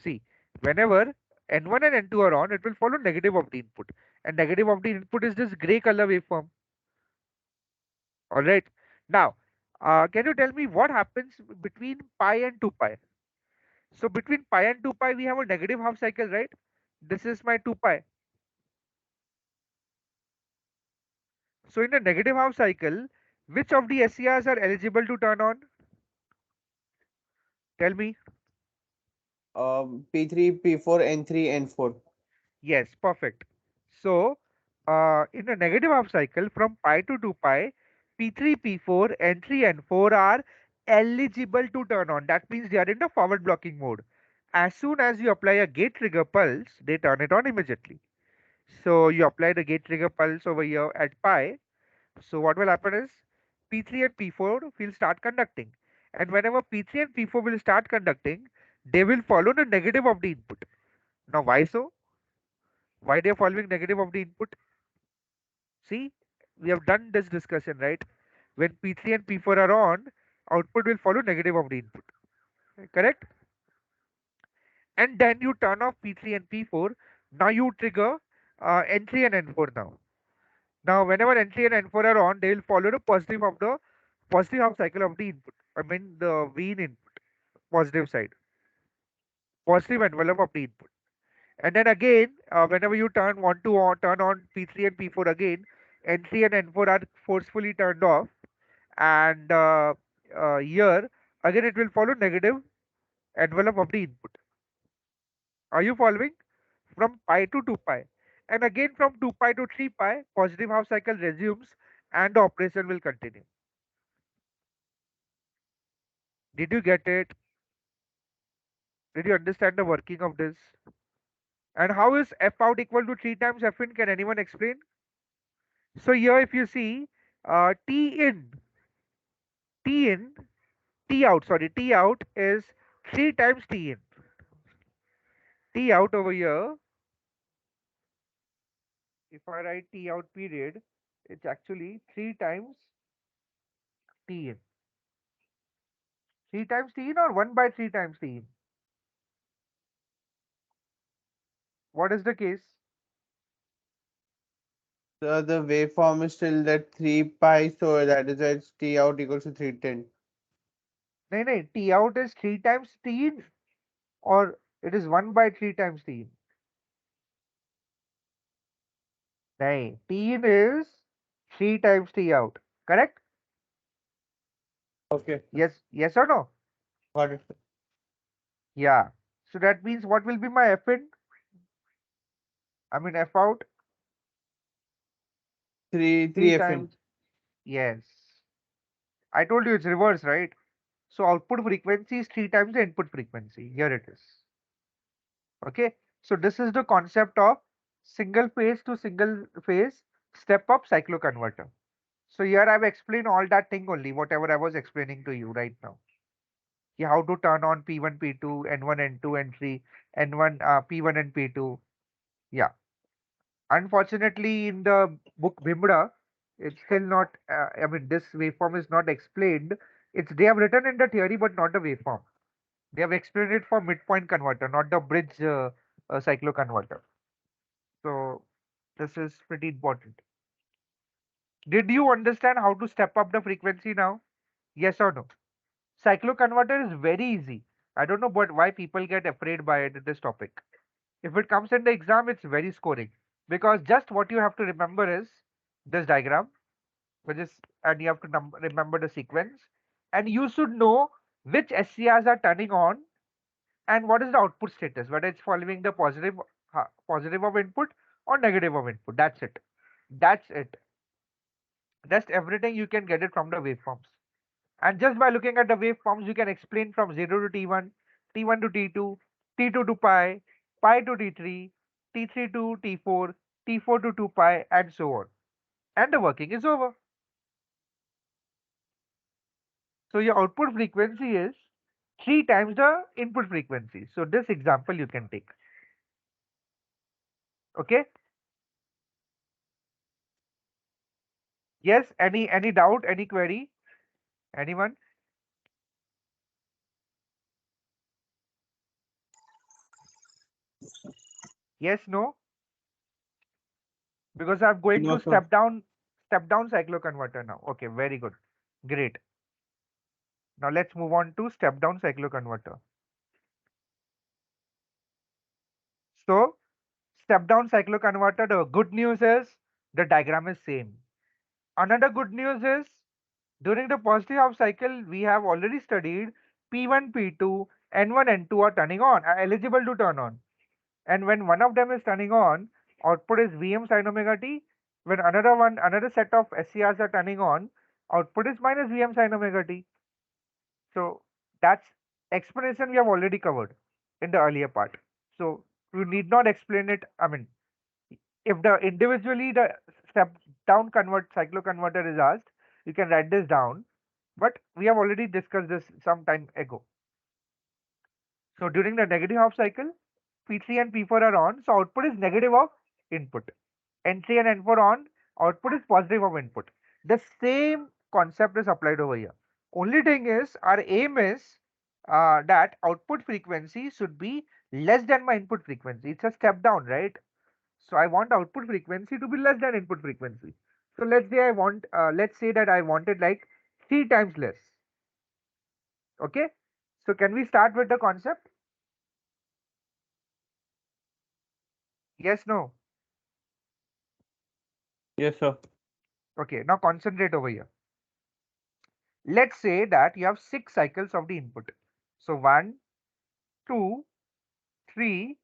Speaker 1: See, whenever N1 and N2 are on, it will follow negative of the input. and negative of the input is this gray color waveform. All right. Now, can you tell me what happens between pi and 2 pi? So between pi and 2 pi, we have a negative half cycle, right? This is my 2 pi. So in a negative half cycle, which of the SCRs are eligible to turn on? Tell me.
Speaker 5: P3, P4, N3, N4.
Speaker 1: Yes, perfect. So in a negative half cycle from pi to 2 pi, P3, P4, N3, N4 are eligible to turn on. That means they are in the forward blocking mode. As soon as you apply a gate trigger pulse, they turn it on immediately. So you apply the gate trigger pulse over here at pi. So what will happen is P3 and P4 will start conducting. And whenever P3 and P4 will start conducting, they will follow the negative of the input. Now why so? Why they are following negative of the input? See, we have done this discussion, right? When P3 and P4 are on, output will follow negative of the input. Correct? And then you turn off P3 and P4. Now you trigger N3 and N4 now. Now, whenever N3 and N4 are on, they will follow the positive of the positive half cycle of the input. I mean the V in input, positive side, positive envelope of the input. And then again, whenever you want to turn on P3 and P4 again, N3 and N4 are forcefully turned off, and here again it will follow negative envelope of the input. Are you following? From pi to 2 pi, and again from 2 pi to 3 pi, positive half cycle resumes, and the operation will continue. Did you get it? Did you understand the working of this? And how is f out equal to 3 times f in? Can anyone explain? So here if you see T in, T in, T out, sorry, T out is 3 times T in. T out over here, if I write T out period, it's actually 3 times T in. 3 times T in or 1 by 3 times T in? What is the case?
Speaker 5: So the waveform is still that 3 pi, so that is why it's T out equals to 310.
Speaker 1: No, no, T out is 3 times T in, or it is 1 by 3 times T in. No, T in is 3 times T out. Correct?
Speaker 5: Okay,
Speaker 1: Yes or no?
Speaker 5: got it.
Speaker 1: Yeah. So that means what will be my F in? I mean F out
Speaker 5: 3
Speaker 1: 3
Speaker 5: F in.
Speaker 1: times. Yes. I told you it's reverse, right? So output frequency is 3 times the input frequency. Here it is. Okay. So this is the concept of single phase to single phase step up cycloconverter. So here I've explained all that thing only, whatever I was explaining to you right now. Yeah, how to turn on P1, P2, N1, N2, N3, N1, P1 and P2. Yeah. Unfortunately, in the book Bimra, it's still not, I mean, this waveform is not explained. They have written in the theory, but not the waveform. They have explained it for midpoint converter, not the bridge cycloconverter. So this is pretty important. Did you understand how to step up the frequency now? Yes or no? Cycloconverter is very easy. I don't know but why people get afraid by it, this topic. If it comes in the exam, it's very scoring. Because just what you have to remember is this diagram, which is, and you have to remember the sequence. And you should know which SCRs are turning on and what is the output status, whether it's following the positive of input or negative of input. That's it. That's it. Rest everything you can get it from the waveforms. And just by looking at the waveforms, you can explain from 0 to T1, T1 to T2, T2 to pi, pi to T3, T3 to T4, T4 to 2 pi, and so on. And the working is over. So your output frequency is 3 times the input frequency. So this example you can take. Okay? Yes, any doubt, any query? Anyone? Yes, no? Because I'm going
Speaker 5: No,
Speaker 1: to
Speaker 5: sir.
Speaker 1: step down cycloconverter now. Okay, very good. Great. Now let's move on to step down cycloconverter. So step down cycloconverter, the good news is the diagram is same. Another good news is during the positive half cycle, we have already studied P1, P2, N1, N2 are turning on, are eligible to turn on. And when one of them is turning on, output is Vm sin omega t. When another set of SCRs are turning on, output is minus Vm sin omega t. So that's explanation we have already covered in the earlier part. So you need not explain it. I mean, if the individually the step down cycloconverter is asked, you can write this down. But we have already discussed this some time ago. So during the negative half cycle, P3 and P4 are on, so output is negative of input. N3 and N4 on, output is positive of input. The same concept is applied over here. Only thing is, our aim is that output frequency should be less than my input frequency. It's a step down, right? So I want output frequency to be less than input frequency. So let's say that I wanted like 3 times less. Okay. So can we start with the concept? Yes, no.
Speaker 5: Yes, sir.
Speaker 1: Okay, now concentrate over here. Let's say that you have 6 cycles of the input. So 1, 2, 3,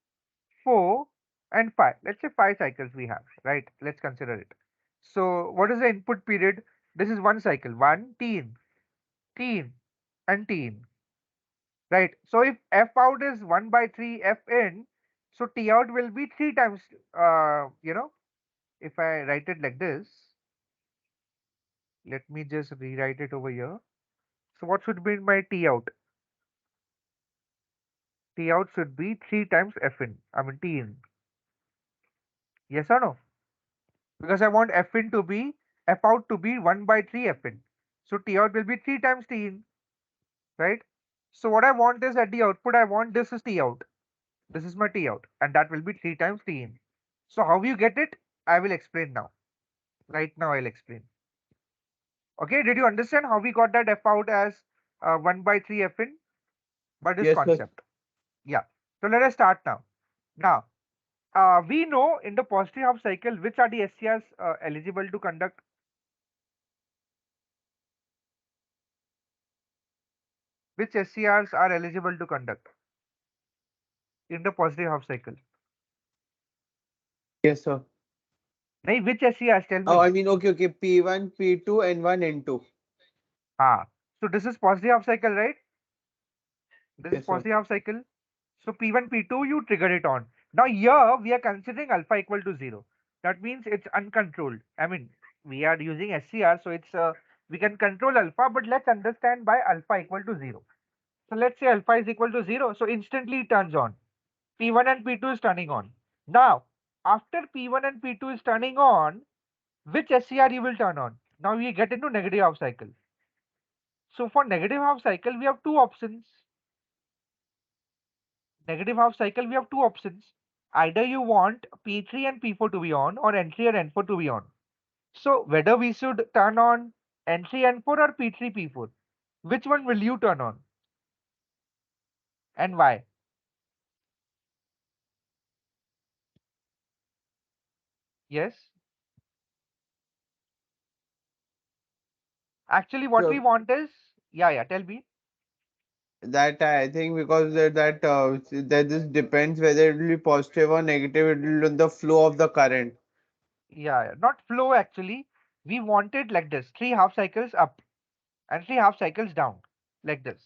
Speaker 1: 4, and 5. Let's say 5 cycles we have, right? Let's consider it. So what is the input period? This is one cycle. 1, teen, teen, and teen. Right. So if F out is 1 by 3 F in, so T out will be 3 times, if I write it like this, let me just rewrite it over here. So what should be my T out? T out should be 3 times F in, I mean T in. Yes or no? Because I want F in to be, F out to be 1 by 3 F in. So T out will be 3 times T in, right? So what I want is at the output, I want this is T out. This is my T out, and that will be 3 times T in. So how you get it? I will explain now. Right now I'll explain. Okay, did you understand how we got that F out as 1 by 3 F in? By this
Speaker 5: Yes, sir.
Speaker 1: concept. Yeah. So let us start now. Now, we know in the positive half cycle which are the SCRs eligible to conduct. Which SCRs are eligible to conduct in the positive half cycle?
Speaker 5: Yes, sir.
Speaker 1: Nahi, which SCRs? Tell
Speaker 5: Oh,
Speaker 1: me.
Speaker 5: I mean, okay. P1, P2, N1, N2.
Speaker 1: So this is positive half cycle, right? This is
Speaker 5: Yes, sir.
Speaker 1: positive half cycle. So P1, P2, you trigger it on. Now here we are considering alpha equal to 0. That means it's uncontrolled. I mean, we are using SCR, so it's we can control alpha, but let's understand by alpha equal to 0. So let's say alpha is equal to 0, so instantly it turns on. P1 and P2 is turning on. Now, after P1 and P2 is turning on, which SCR you will turn on? Now we get into negative half cycle. So for negative half cycle, we have two options. Negative half cycle, we have two options. Either you want P3 and P4 to be on or N3 and N4 to be on. So whether we should turn on N3, N4 or P3, P4, which one will you turn on? And why? Yes. Actually, what we
Speaker 5: So
Speaker 1: want is, yeah, tell me.
Speaker 5: that I think because that this depends whether it will be positive or negative, it will on the flow of the current.
Speaker 1: Yeah, not flow actually. We want it like this, 3 half cycles up and 3 half cycles down, like this.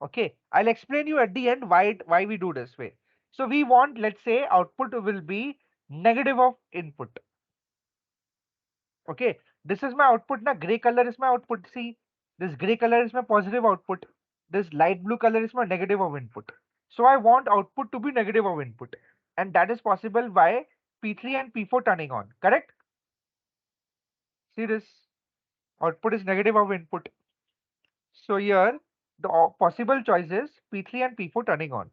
Speaker 1: Okay, I'll explain you at the end why we do this way. So we want, let's say, output will be negative of input. Okay, this is my output. Now gray color is my output. See, this gray color is my positive output. This light blue color is my negative of input. So I want output to be negative of input, and that is possible by P3 and P4 turning on. Correct? See this output is negative of input. So here the possible choices P3 and P4 turning on.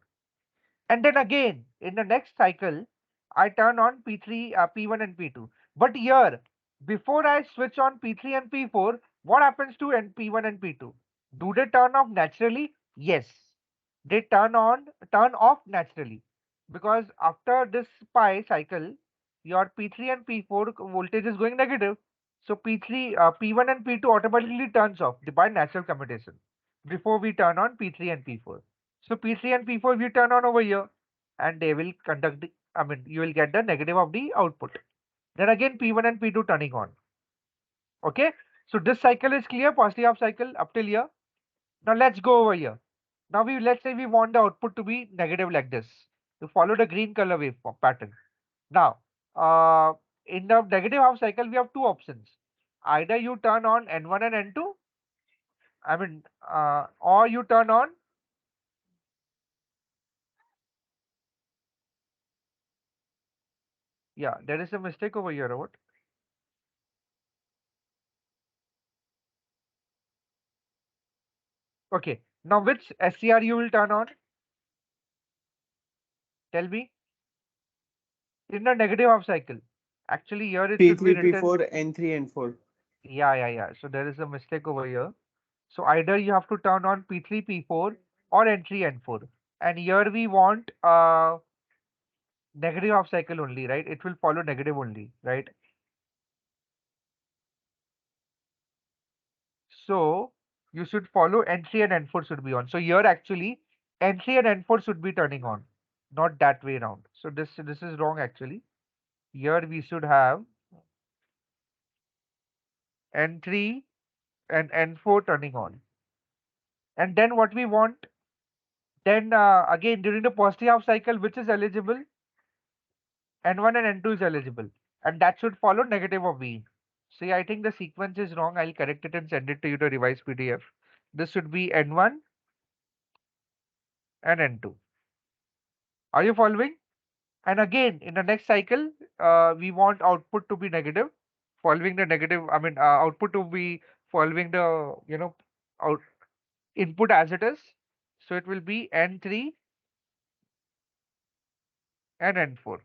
Speaker 1: And then again in the next cycle, I turn on P3, P1 and P2. But here, before I switch on P3 and P4, what happens to P1 and P2? Do they turn off naturally? Yes. They turn off naturally. Because after this pi cycle, your P3 and P4 voltage is going negative. So P1 and P2 automatically turns off by natural commutation before we turn on P3 and P4. So P3 and P4 we turn on over here and they will conduct the, I mean, you will get the negative of the output. Then again P1 and P2 turning on. Okay, so this cycle is clear, positive half cycle up till here. Now let's go over here. Now let's say we want the output to be negative like this. To follow the green color waveform pattern. Now, in the negative half cycle, we have two options. Either you turn on N1 and N2, or you turn on yeah, there is a mistake over here, Robert. Okay, now which SCR you will turn on? Tell me. In the negative half cycle. Actually, here it should be
Speaker 5: P3,
Speaker 1: written.
Speaker 5: P4, N3, N4.
Speaker 1: Yeah. So there is a mistake over here. So either you have to turn on P3, P4 or N3, N4. And here we want negative half cycle only, right? It will follow negative only, right? So you should follow N3 and N4 should be on. So here actually N3 and N4 should be turning on, not that way around. So this is wrong actually. Here we should have N3 and N4 turning on. And then what we want, then again during the positive half cycle, which is eligible? N1 and N2 is eligible. And that should follow negative of V. See, I think the sequence is wrong. I'll correct it and send it to you to revise PDF. This should be N1 and N2. Are you following? And again, in the next cycle, we want output to be negative, following the negative, output to be following the, out input as it is. So it will be N3 and N4.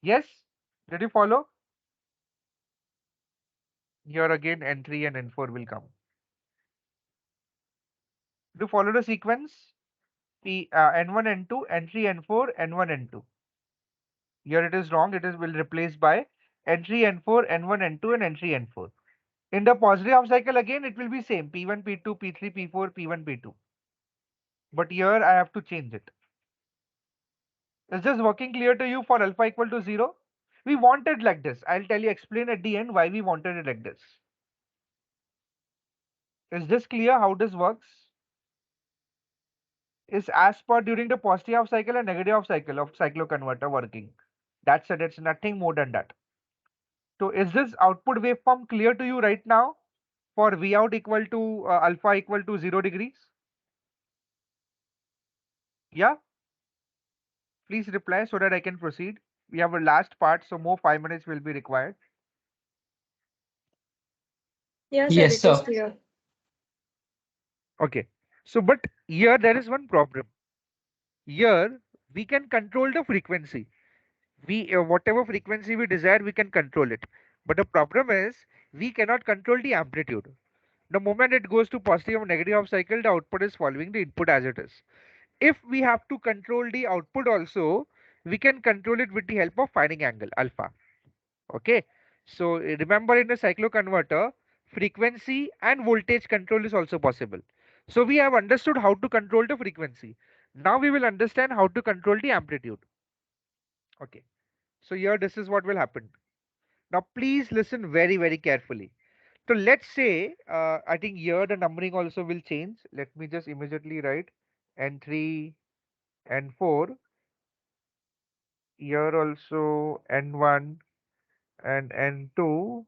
Speaker 1: Yes? Did you follow? Here again, N3 and N4 will come. Do you follow the sequence? N1, N2, N3, N4, N1, N2. Here it is wrong. It is will replace by N3, N4, N1, N2, and N3, N4. In the positive half cycle again, it will be same P1, P2, P3, P4, P1, P2. But here I have to change it. Is this working clear to you for alpha equal to 0? We wanted like this. I'll tell you, explain at the end why we wanted it like this. Is this clear how this works? Is as per during the positive half cycle and negative half cycle of cycloconverter working. That's it. It's nothing more than that. So is this output waveform clear to you right now for V out equal to alpha equal to 0 degrees? Yeah? Please reply so that I can proceed. We have a last part, so more 5 minutes will be required.
Speaker 3: Yeah, sir,
Speaker 4: Yes,
Speaker 3: it is
Speaker 4: sir.
Speaker 3: clear.
Speaker 1: Okay. So, but here there is one problem. Here we can control the frequency. We whatever frequency we desire, we can control it. But the problem is we cannot control the amplitude. The moment it goes to positive or negative half cycle, the output is following the input as it is. If we have to control the output also, we can control it with the help of finding angle alpha. Okay, so remember in a cycloconverter, frequency and voltage control is also possible. So we have understood how to control the frequency. Now we will understand how to control the amplitude. Okay, so here this is what will happen. Now please listen very carefully. So let's say, I think here the numbering also will change. Let me just immediately write N3, N4. Here also N1 and N2.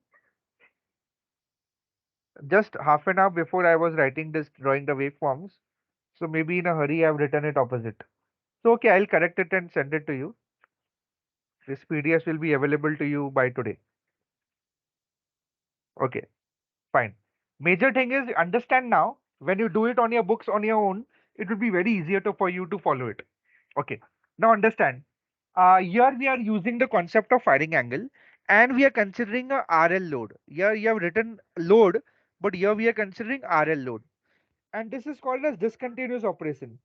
Speaker 1: Just half an hour before I was writing this, drawing the waveforms. So maybe in a hurry I've written it opposite. So okay, I'll correct it and send it to you. This PDF will be available to you by today. Okay, fine. Major thing is understand now, when you do it on your books on your own, it will be very easier for you to follow it. Okay, now understand. Here we are using the concept of firing angle, and we are considering a RL load. Here you have written load, but here we are considering RL load, and this is called as discontinuous operation.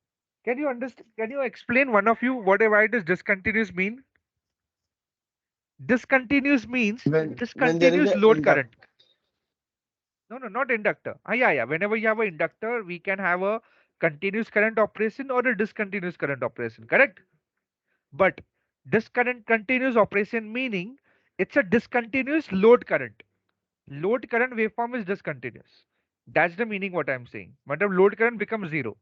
Speaker 1: Can you understand? Can you explain, one of you, why does discontinuous mean? Discontinuous means
Speaker 5: When there is
Speaker 1: discontinuous
Speaker 5: a
Speaker 1: load
Speaker 5: induct
Speaker 1: current. No, no, not inductor. Yeah. Whenever you have an inductor, we can have a continuous current operation or a discontinuous current operation, correct? But discurrent continuous operation meaning it's a discontinuous load current. Load current waveform is discontinuous. That's the meaning what I'm saying. Matlab load current becomes zero.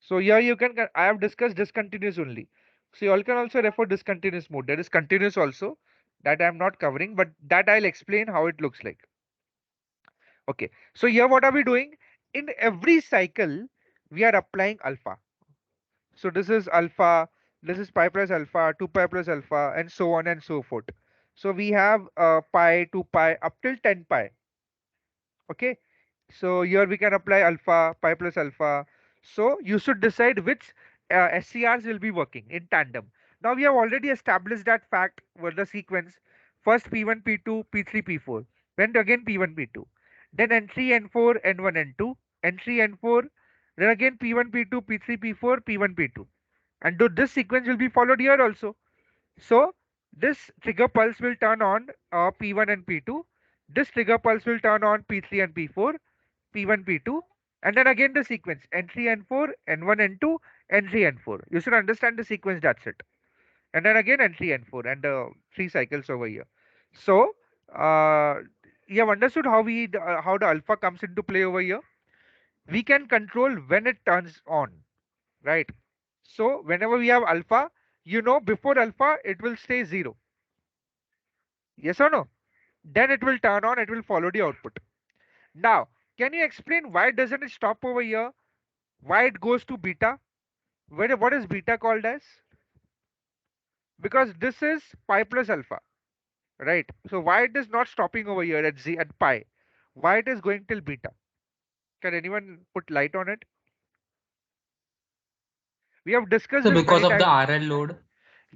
Speaker 1: So here you can, I have discussed discontinuous only. So you all can also refer discontinuous mode. There is continuous also that I'm not covering, but that I'll explain how it looks like. Okay. So here what are we doing? In every cycle, we are applying alpha. So this is alpha, this is pi plus alpha, 2 pi plus alpha, and so on and so forth. So we have pi, 2 pi, up till 10 pi. Okay. So here we can apply alpha, pi plus alpha. So you should decide which SCRs will be working in tandem. Now we have already established that fact with the sequence. First P1, P2, P3, P4. Then again P1, P2. Then N3, N4, N1, N2. N3, N4. Then again P1, P2, P3, P4, P1, P2. And this sequence will be followed here also. So this trigger pulse will turn on P1 and P2. This trigger pulse will turn on P3 and P4, P1, P2, and then again the sequence N3, N4, N1, N2, N3, N4. You should understand the sequence, that's it. And then again N3, N4, and three cycles over here. So you have understood how how the alpha comes into play over here. We can control when it turns on, right? So whenever we have alpha, before alpha it will stay zero. Yes or no? Then it will turn on, it will follow the output. Now, can you explain why doesn't it stop over here? Why it goes to beta? What is beta called as? Because this is pi plus alpha, right? So why it is not stopping over here at z at pi? Why it is going till beta? Can anyone put light on it? We have discussed
Speaker 4: So
Speaker 1: this
Speaker 4: because
Speaker 1: many
Speaker 4: of the
Speaker 1: times.
Speaker 4: RL load.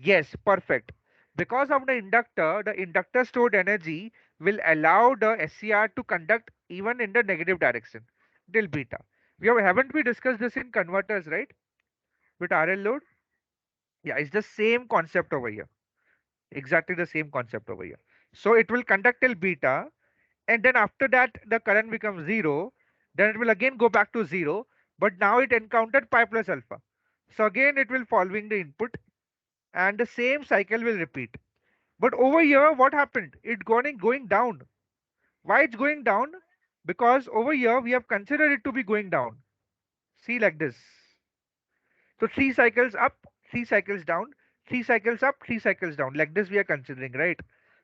Speaker 1: Yes, perfect. Because of the inductor stored energy will allow the SCR to conduct even in the negative direction till beta. Haven't we discussed this in converters, right? With RL load? Yeah, it's the same concept over here. Exactly the same concept over here. So it will conduct till beta, and then after that the current becomes zero. Then it will again go back to zero, but now it encountered pi plus alpha. So again it will following the input, and the same cycle will repeat. But over here, what happened? It going down. Why it's going down? Because over here we have considered it to be going down. See, like this. So three cycles up, three cycles down, three cycles up, three cycles down. Like this we are considering, right?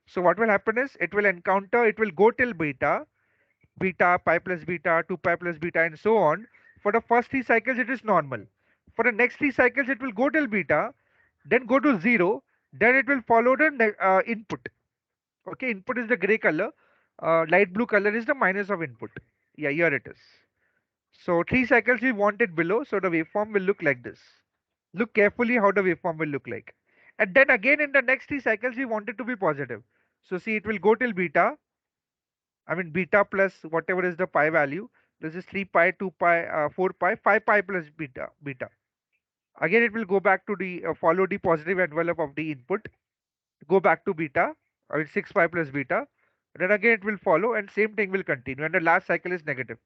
Speaker 1: So what will happen is it will encounter, it will go till beta, beta, pi plus beta, 2 pi plus beta, and so on. For the first three cycles, it is normal. For the next three cycles, it will go till beta, then go to zero, then it will follow the input. Okay, input is the gray color, light blue color is the minus of input. Yeah, here it is. So three cycles we want it below, so the waveform will look like this. Look carefully how the waveform will look like. And then again in the next three cycles we want it to be positive. So see, it will go till beta. I mean beta plus whatever is the pi value. This is 3 pi, 2 pi, 4 pi, 5 pi plus beta. Again it will go back to the follow the positive envelope of the input. Go back to beta, I mean 6 pi plus beta. Then again it will follow and same thing will continue, and the last cycle is negative.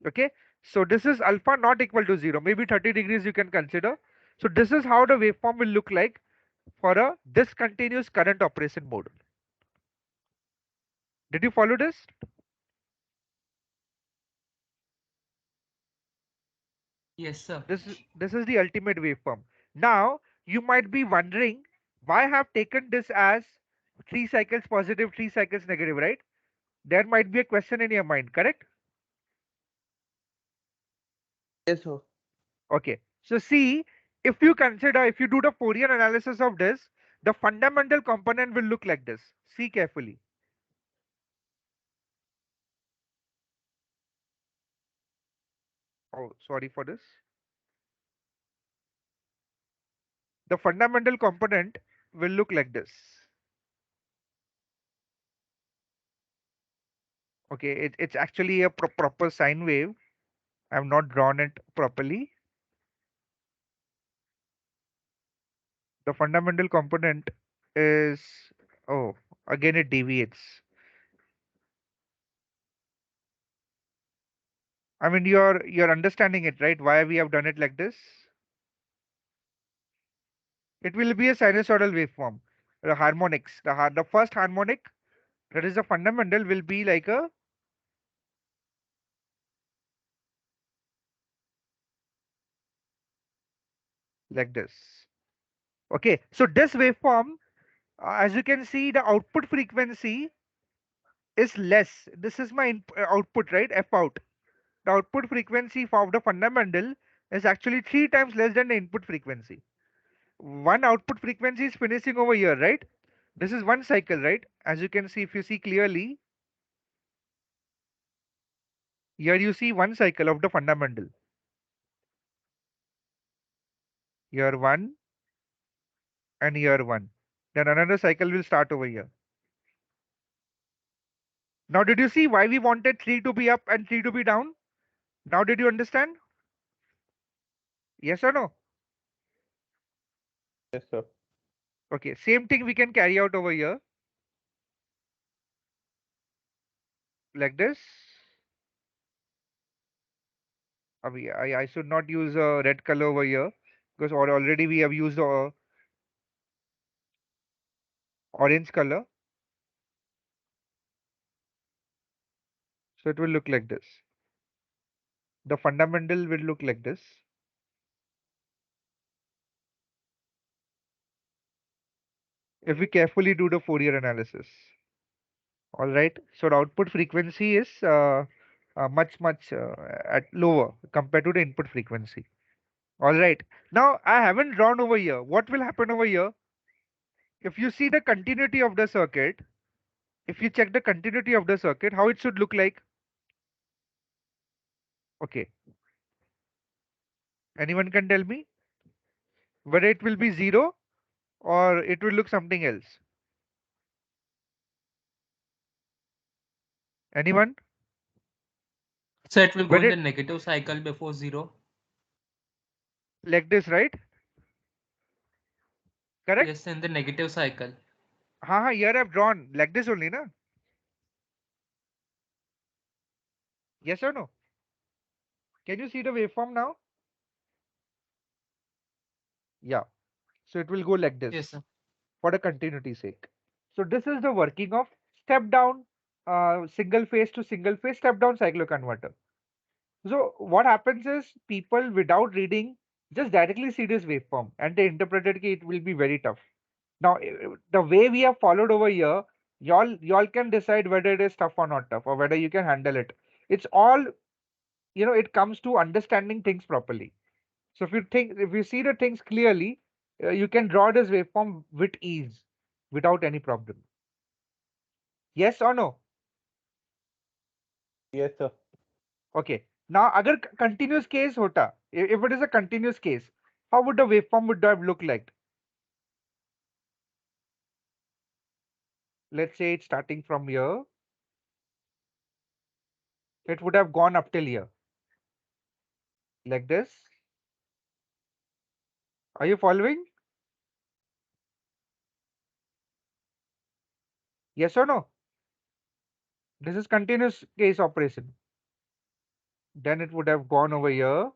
Speaker 1: Okay, so this is alpha not equal to 0, maybe 30 degrees you can consider. So this is how the waveform will look like for a discontinuous current operation mode. Did you follow this?
Speaker 4: Yes, sir.
Speaker 1: This is the ultimate waveform. Now you might be wondering why I have taken this as three cycles positive, three cycles negative, right? There might be a question in your mind, correct?
Speaker 5: yes, sir.
Speaker 1: Okay, so see, if you consider, if you do the Fourier analysis of this, the fundamental component will look like this. See carefully. Oh, sorry for this. the fundamental component will look like this. Okay, it's actually a proper sine wave. I have not drawn it properly. The fundamental component is, oh, again it deviates. I mean, you're understanding it, right? Why we have done it like this? It will be a sinusoidal waveform. The harmonics, the first harmonic, that is the fundamental, will be like this. Okay, so this waveform, as you can see, the output frequency is less. This is my output, right? F out. The output frequency for the fundamental is actually 3 times less than the input frequency. One output frequency is finishing over here, right? This is one cycle, right? As you can see, if you see clearly, here you see one cycle of the fundamental. Here one and here one. Then another cycle will start over here. Now, did you see why we wanted 3 to be up and 3 to be down? Now, did you understand? Yes or no?
Speaker 5: Yes, sir.
Speaker 1: Okay, same thing we can carry out over here. Like this. I should not use a red color over here because already we have used orange color. So it will look like this. The fundamental will look like this. If we carefully do the Fourier analysis. All right. So the output frequency is much at lower compared to the input frequency. All right. Now I haven't drawn over here. What will happen over here? If you see the continuity of the circuit, if you check the continuity of the circuit, how it should look like? Okay. Anyone can tell me whether it will be 0 or it will look something else? Anyone?
Speaker 4: So it will go in
Speaker 1: Whether
Speaker 4: the negative cycle before 0.
Speaker 1: like this, right? Correct?
Speaker 4: Yes, in the negative cycle.
Speaker 1: Here I've drawn like this only, na? Yes or no? Can you see the waveform now? Yeah. So it will go like this
Speaker 4: Yes, sir.
Speaker 1: for the continuity sake. So this is the working of step down single phase to single phase step down cycloconverter. So what happens is people without reading just directly see this waveform and they interpret it, it will be very tough. Now the way we have followed over here, y'all can decide whether it is tough or not tough or whether you can handle it. It's all, it comes to understanding things properly. So if you see the things clearly, you can draw this waveform with ease without any problem. Yes or no?
Speaker 5: Yes, sir.
Speaker 1: Okay. Now, agar continuous case hota, if it is a continuous case, how would the waveform would have looked like? Let's say it's starting from here. It would have gone up till here. Like this. Are you following? Yes or no? This is continuous case operation. Then it would have gone over here.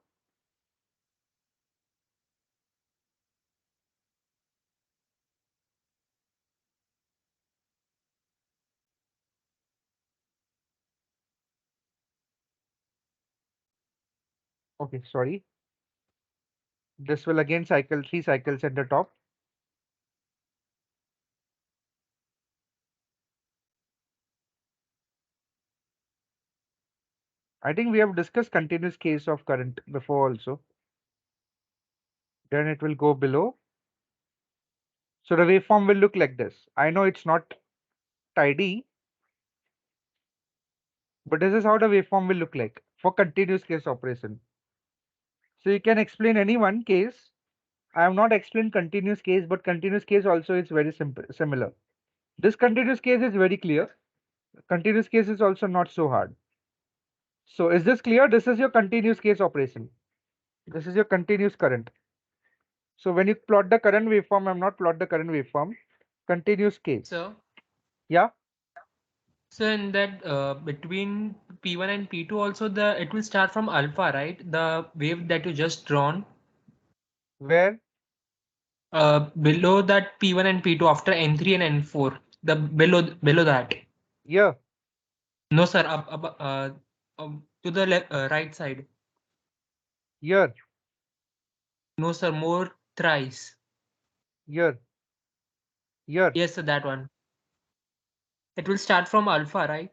Speaker 1: Okay, sorry. This will again cycle 3 cycles at the top. I think we have discussed continuous case of current before also. Then it will go below. So the waveform will look like this. I know it's not tidy, but this is how the waveform will look like for continuous case operation. So you can explain any one case I have not explained continuous case, but continuous case also is very simple, similar. This continuous case is very clear. Continuous case is also not so hard. So is this clear? This is your continuous case operation. This is your continuous current. So when you plot the current waveform, I'm not plot the current waveform, continuous case.
Speaker 4: So,
Speaker 1: Yeah,
Speaker 4: so in that between P1 and P2 also it will start from alpha, right? The wave that you just drawn.
Speaker 1: where?
Speaker 4: Below that P1 and P2 after N3 and N4. The below that.
Speaker 1: Yeah,
Speaker 4: No, sir. To the right side.
Speaker 1: here,
Speaker 4: No, sir. More thrice.
Speaker 1: here, here.
Speaker 4: Yes, sir. That one. It will start from alpha, right?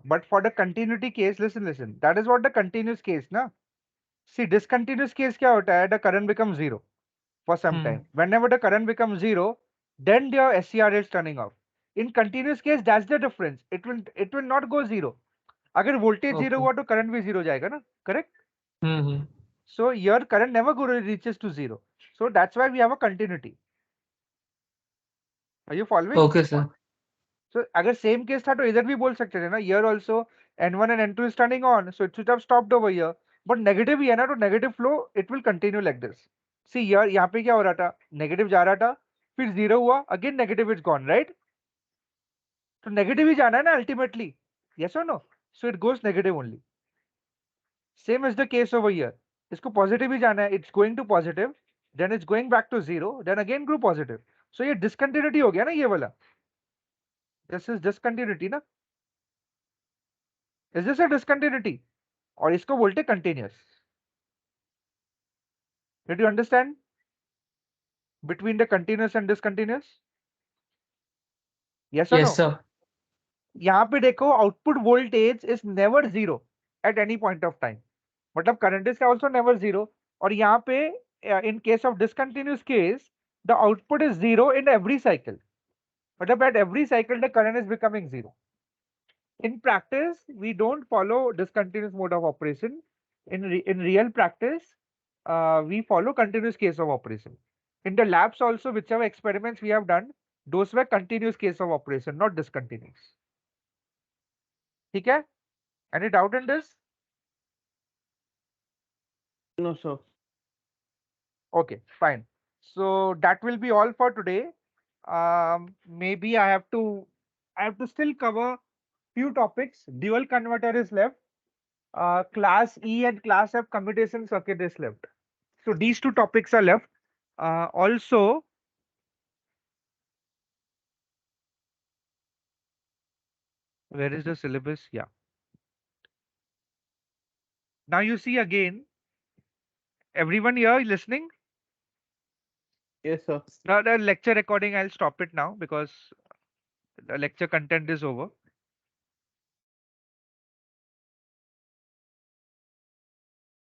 Speaker 1: But for the continuity case, listen. That is what the continuous case, na? See, discontinuous case क्या होता है? The current becomes zero for some time. Whenever the current becomes zero, then your SCR is turning off. In continuous case, that's the difference. It will not go zero. अगर voltage zero
Speaker 4: Okay.
Speaker 1: हुआ तो current भी zero जाएगा ना? Correct?
Speaker 4: Mm-hmm.
Speaker 1: So your current never reaches to zero. So that's why we have a continuity. Are you following?
Speaker 4: Okay, sir.
Speaker 1: So अगर same case था तो इधर भी बोल सकते थे ना, here also N1 and N2 is turning on, so it should have stopped over here. But negative ही है ना, तो negative flow it will continue like this. See here, यहाँ पे क्या हो रहा था, negative जा रहा था, फिर zero हुआ, again negative is gone, right? तो negative ही जाना है ना ultimately, yes or no? So it goes negative only. Same is the case over here. इसको positive ही जाना है, it's going to positive, then it's going back to zero, then again go positive. So ये discontinuity हो गया ना ये वाला. This is discontinuity ना? Is this a discontinuity? और इसको बोलते continuous. Did you understand between the continuous and discontinuous? Yes or
Speaker 4: Yes,
Speaker 1: no?
Speaker 4: sir.
Speaker 1: यहाँ पे देखो output voltage is never zero at any point of time. मतलब current is also never zero. और यहाँ पे in case of discontinuous case, the output is zero in every cycle. मतलब at every cycle the current is becoming zero. In practice, we don't follow discontinuous mode of operation. In real practice, we follow continuous case of operation. In the labs also, whichever experiments we have done, those were continuous case of operation, not discontinuous. ठीक है? Any doubt in this?
Speaker 5: No, sir.
Speaker 1: Okay, fine. So that will be all for today. Maybe I have to still cover few topics. Dual converter is left. Class E and class F commutation circuit is left. So these two topics are left. Also, where is the syllabus? Yeah. Now you see again, everyone here listening?
Speaker 5: Yes, sir.
Speaker 1: Now the lecture recording, I'll stop it now because the lecture content is over.